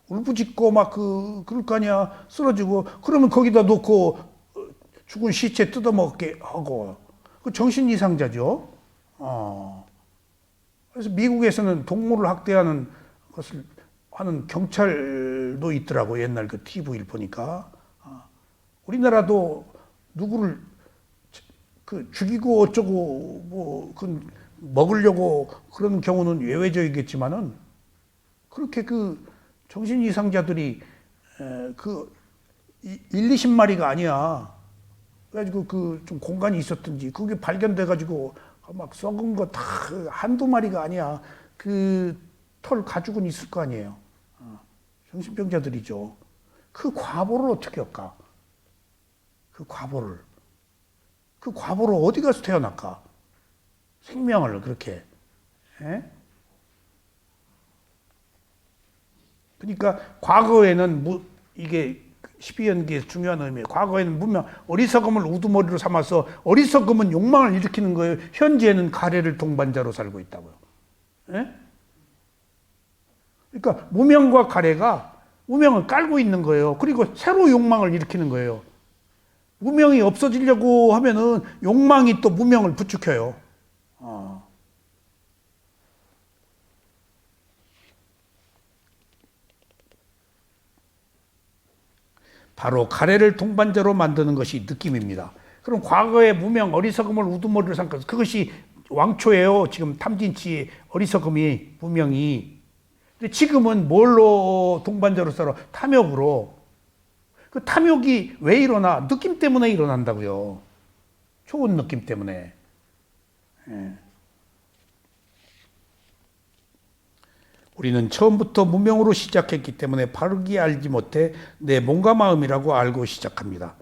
A: 울부짖고 그럴 거 아니야. 쓰러지고 그러면 거기다 놓고 죽은 시체 뜯어먹게 하고 그 정신 이상자죠. 그래서 미국에서는 동물을 학대하는 것을 하는 경찰도 있더라고. 옛날 그 TV를 보니까. 우리나라도 누구를 죽이고 어쩌고 먹으려고 그런 경우는 예외적이겠지만은 그렇게 정신 이상자들이 20마리가 아니야. 그래가지고 좀 공간이 있었든지 그게 발견돼가지고 막 썩은 거 다 한두 마리가 아니야. 그 털 가죽은 있을 거 아니에요. 정신병자들이죠. 그 과보를 어떻게 할까? 그 과보를 어디 가서 태어날까? 생명을 그렇게. 그러니까 과거에는 이게 12연기의 중요한 의미예요. 과거에는 무명, 어리석음을 우두머리로 삼아서 어리석음은 욕망을 일으키는 거예요. 현재는 가래를 동반자로 살고 있다고요. 그러니까 무명과 가래가 무명을 깔고 있는 거예요. 그리고 새로 욕망을 일으키는 거예요. 무명이 없어지려고 하면은 욕망이 또 무명을 부추겨요. 바로 가래를 동반자로 만드는 것이 느낌입니다. 그럼 과거의 무명, 어리석음을 우두머리로 삼고 그것이 왕초예요. 지금 탐진치 어리석음이 무명이. 근데 지금은 뭘로 동반자로 살아? 탐욕으로. 그 탐욕이 왜 일어나? 느낌 때문에 일어난다고요. 좋은 느낌 때문에. 우리는 처음부터 무명으로 시작했기 때문에 바르게 알지 못해 내 몸과 마음이라고 알고 시작합니다.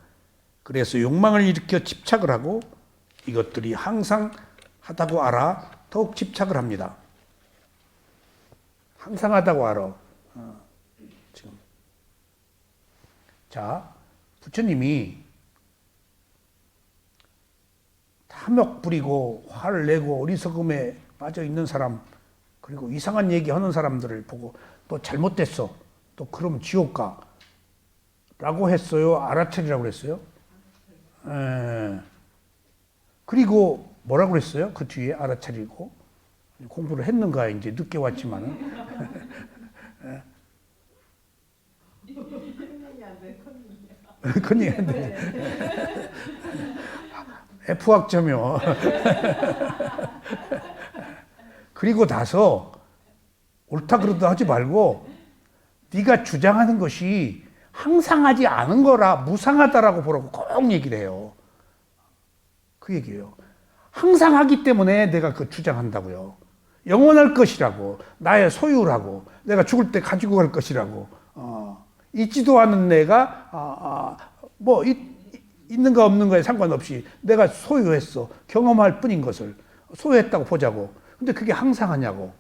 A: 그래서 욕망을 일으켜 집착을 하고 이것들이 항상 하다고 알아 더욱 집착을 합니다. 항상 하다고 알아. 지금. 자, 부처님이 탐욕 부리고 화를 내고 어리석음에 빠져 있는 사람, 그리고 이상한 얘기하는 사람들을 보고 너 잘못됐어, 또 그럼 지옥 가 라고 했어요? 알아차리라고 그랬어요? 그리고 뭐라고 그랬어요? 그 뒤에 알아차리고 공부를 했는가, 이제 늦게 왔지만은. 컨닝 안 돼. F학점이요. 그리고 나서 옳다 그르다 하지 말고 네가 주장하는 것이 항상 하지 않은 거라 무상하다라고 보라고 꼭 얘기를 해요. 그 얘기예요. 항상 하기 때문에 내가 그 주장한다고요. 영원할 것이라고, 나의 소유라고, 내가 죽을 때 가지고 갈 것이라고. 있지도 않은 내가 있는가 없는가에 상관없이 내가 소유했어. 경험할 뿐인 것을 소유했다고 보자고. 근데 그게 항상 하냐고.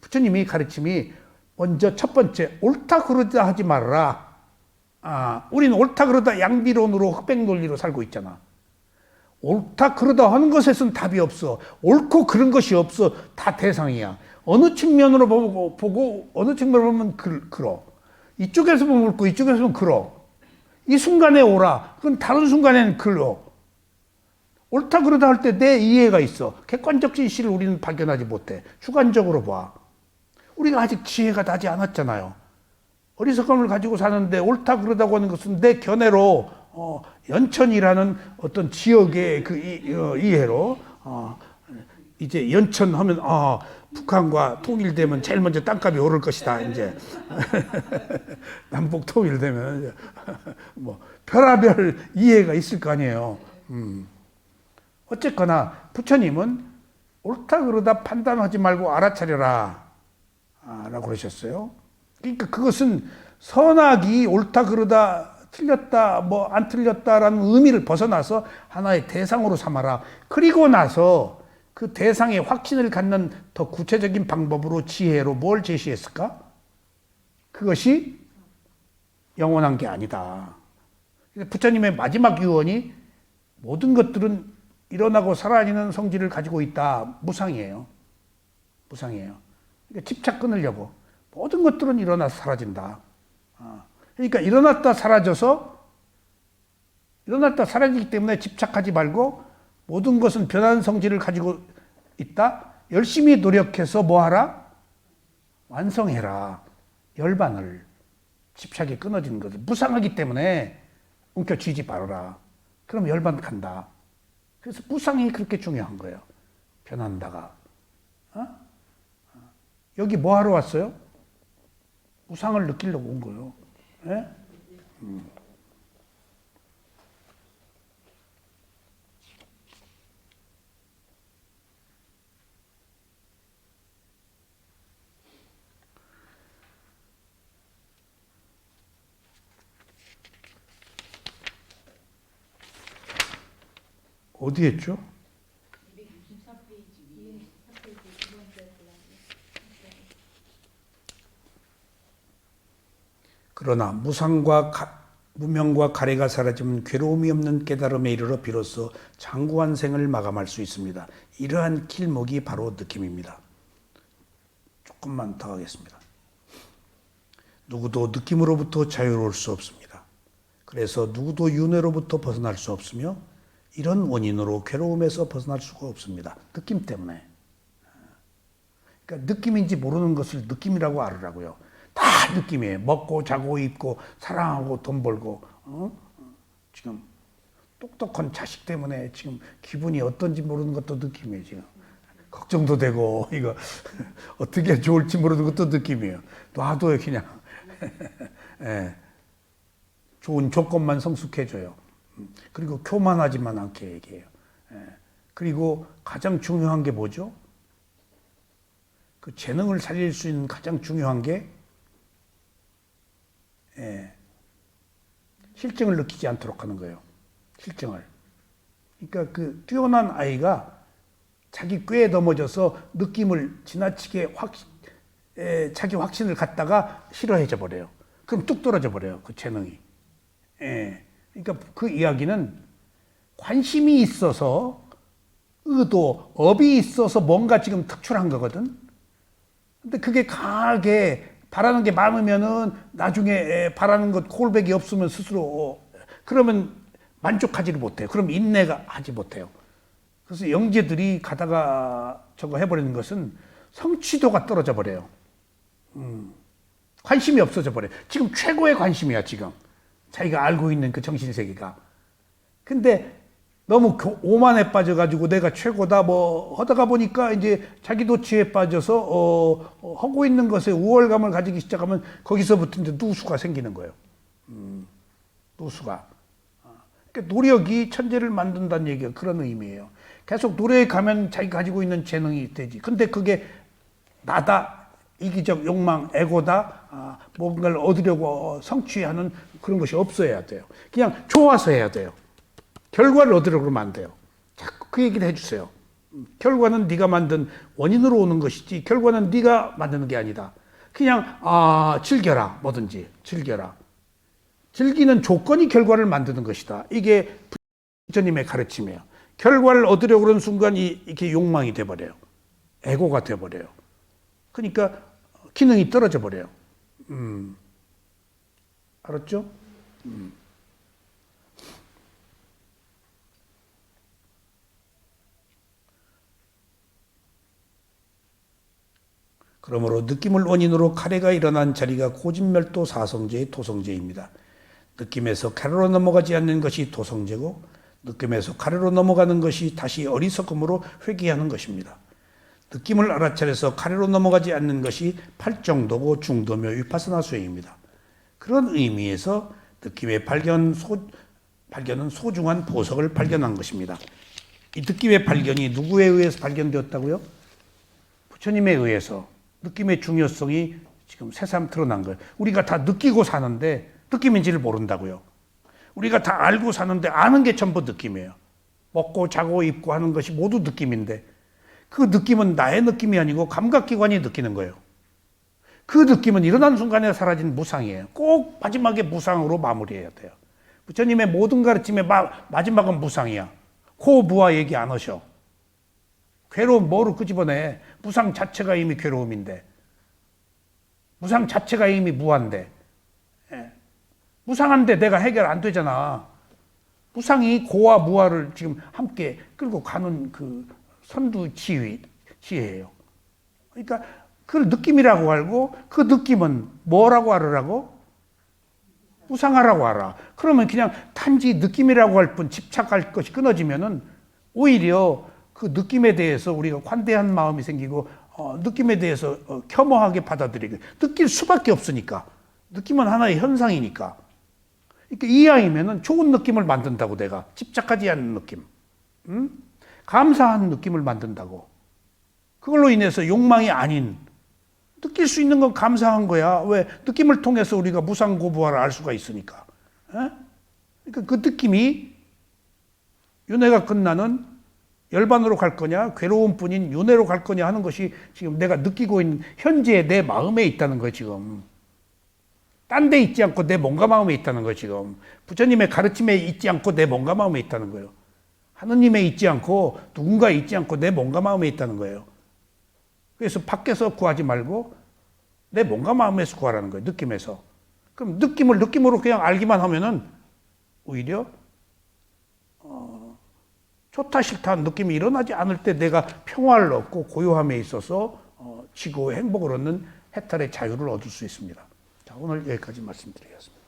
A: 부처님이 가르침이 먼저 첫 번째, 옳다 그르다 하지 말아라. 우리는 옳다 그르다 양비론으로 흑백 논리로 살고 있잖아. 옳다 그르다 하는 것에선 답이 없어. 옳고 그른 것이 없어. 다 대상이야. 어느 측면으로 보고 어느 측면으로 보면 그러. 이쪽에서 보면 옳고 이쪽에서 보면 그러. 이 순간에 옳아. 그건 다른 순간에는 그러. 옳다 그르다 할 때 내 이해가 있어. 객관적 진실을 우리는 발견하지 못해. 주관적으로 봐. 우리가 아직 지혜가 나지 않았잖아요. 어리석음을 가지고 사는데 옳다 그르다고 하는 것은 내 견해로 연천이라는 어떤 지역의 그 이해로 이제 연천하면 북한과 통일되면 제일 먼저 땅값이 오를 것이다. 이제 남북 통일되면 뭐 별의별 이해가 있을 거 아니에요. 어쨌거나 부처님은 옳다 그르다 판단하지 말고 알아차려라 라고 그러셨어요. 그러니까 그것은 선악이 옳다 그르다 틀렸다 뭐 안 틀렸다라는 의미를 벗어나서 하나의 대상으로 삼아라. 그리고 나서 그 대상의 확신을 갖는 더 구체적인 방법으로 지혜로 뭘 제시했을까? 그것이 영원한 게 아니다. 부처님의 마지막 유언이 모든 것들은 일어나고 사라지는 성질을 가지고 있다. 무상이에요. 무상이에요. 그러니까 집착 끊으려고. 모든 것들은 일어나서 사라진다. 그러니까 일어났다 사라지기 때문에 집착하지 말고 모든 것은 변하는 성질을 가지고 있다. 열심히 노력해서 뭐 하라? 완성해라. 열반을. 집착이 끊어지는 것을. 무상하기 때문에 움켜쥐지 말아라. 그럼 열반 간다. 그래서 무상이 그렇게 중요한 거예요. 변한다가. 여기 뭐 하러 왔어요? 무상을 느끼려고 온 거예요. 예? 어디 했죠? 그러나 무명과 가래가 사라지면 괴로움이 없는 깨달음에 이르러 비로소 장구한 생을 마감할 수 있습니다. 이러한 길목이 바로 느낌입니다. 조금만 더 하겠습니다. 누구도 느낌으로부터 자유로울 수 없습니다. 그래서 누구도 윤회로부터 벗어날 수 없으며 이런 원인으로 괴로움에서 벗어날 수가 없습니다. 느낌 때문에. 그러니까 느낌인지 모르는 것을 느낌이라고 알으라고요. 다 느낌이에요. 먹고 자고 입고 사랑하고 돈 벌고 지금 똑똑한 자식 때문에 지금 기분이 어떤지 모르는 것도 느낌이에요. 지금 걱정도 되고 이거 어떻게 좋을지 모르는 것도 느낌이에요. 놔둬요 그냥. 예. 좋은 조건만 성숙해줘요. 그리고 교만하지만 않게 얘기해요. 예. 그리고 가장 중요한 게 뭐죠? 그 재능을 살릴 수 있는 가장 중요한 게 실증을 느끼지 않도록 하는 거예요. 실증을. 그러니까 그 뛰어난 아이가 자기 꾀에 넘어져서 느낌을 지나치게 자기 확신을 갖다가 싫어해져 버려요. 그럼 뚝 떨어져 버려요. 그 재능이. 그러니까 그 이야기는 관심이 있어서 의도, 업이 있어서 뭔가 지금 특출한 거거든. 근데 그게 강하게 바라는 게 많으면은 나중에 바라는 것 콜백이 없으면 스스로 그러면 만족하지를 못해요. 그럼 인내가 하지 못해요. 그래서 영재들이 가다가 저거 해버리는 것은 성취도가 떨어져 버려요. 관심이 없어져 버려요. 지금 최고의 관심이야, 지금. 자기가 알고 있는 그 정신세계가. 근데 너무 오만에 빠져가지고 내가 최고다 뭐 하다가 보니까 이제 자기 도취에 빠져서 하고 있는 것에 우월감을 가지기 시작하면 거기서부터 이제 누수가 생기는 거예요. 누수가. 그러니까 노력이 천재를 만든다는 얘기가 그런 의미예요. 계속 노력에 가면 자기가 가지고 있는 재능이 되지. 근데 그게 나다, 이기적 욕망, 에고다, 뭔가를 얻으려고 성취하는 그런 것이 없어야 돼요. 그냥 좋아서 해야 돼요. 결과를 얻으려고 그러면 안 돼요. 자꾸 그 얘기를 해주세요. 결과는 네가 만든 원인으로 오는 것이지 결과는 네가 만드는 게 아니다. 그냥 즐겨라. 뭐든지 즐겨라. 즐기는 조건이 결과를 만드는 것이다. 이게 부처님의 가르침이에요. 결과를 얻으려고 그러는 순간 이렇게 욕망이 돼버려요. 에고가 돼버려요. 그러니까 기능이 떨어져 버려요. 알았죠? 그러므로 느낌을 원인으로 카레가 일어난 자리가 고진멸도 사성제의 토성제입니다. 느낌에서 카레로 넘어가지 않는 것이 토성제고 느낌에서 카레로 넘어가는 것이 다시 어리석음으로 회귀하는 것입니다. 느낌을 알아차려서 카레로 넘어가지 않는 것이 팔정도고 중도며 위파스나 수행입니다. 그런 의미에서 느낌의 발견은 소중한 보석을 발견한 것입니다. 이 느낌의 발견이 누구에 의해서 발견되었다고요? 부처님에 의해서. 느낌의 중요성이 지금 새삼 드러난 거예요. 우리가 다 느끼고 사는데 느낌인지를 모른다고요. 우리가 다 알고 사는데 아는 게 전부 느낌이에요. 먹고 자고 입고 하는 것이 모두 느낌인데 그 느낌은 나의 느낌이 아니고 감각기관이 느끼는 거예요. 그 느낌은 일어난 순간에 사라진 무상이에요. 꼭 마지막에 무상으로 마무리해야 돼요. 부처님의 모든 가르침의 마지막은 무상이야. 고무와 얘기 안 하셔. 괴로움 뭐로 끄집어내? 무상 자체가 이미 괴로움인데. 무상 자체가 이미 무한데. 무상한데 내가 해결 안 되잖아. 무상이 고와 무아를 지금 함께 끌고 가는 그 선두 지혜예요. 그러니까 그걸 느낌이라고 알고 그 느낌은 뭐라고 알으라고? 무상하라고 알아. 그러면 그냥 단지 느낌이라고 할 뿐 집착할 것이 끊어지면은 오히려 그 느낌에 대해서 우리가 관대한 마음이 생기고 느낌에 대해서 혐오하게 받아들이게 느낄 수밖에 없으니까. 느낌은 하나의 현상이니까. 그러니까 이왕이면은 좋은 느낌을 만든다고 내가 집착하지 않는 느낌, 감사한 느낌을 만든다고. 그걸로 인해서 욕망이 아닌 느낄 수 있는 건 감사한 거야. 왜? 느낌을 통해서 우리가 무상고부화를 알 수가 있으니까. 그러니까 그 느낌이 윤회가 끝나는 열반으로 갈 거냐, 괴로움뿐인 윤회로 갈 거냐 하는 것이 지금 내가 느끼고 있는 현재의 내 마음에 있다는 거예요, 지금. 딴 데 있지 않고 내 몸과 마음에 있다는 거예요, 지금. 부처님의 가르침에 있지 않고 내 몸과 마음에 있다는 거예요. 하느님에 있지 않고 누군가에 있지 않고 내 몸과 마음에 있다는 거예요. 그래서 밖에서 구하지 말고 내 몸과 마음에서 구하라는 거예요, 느낌에서. 그럼 느낌을 느낌으로 그냥 알기만 하면은 오히려 좋다 싫다 느낌이 일어나지 않을 때 내가 평화를 얻고 고요함에 있어서 지고의 행복을 얻는 해탈의 자유를 얻을 수 있습니다. 자, 오늘 여기까지 말씀드리겠습니다.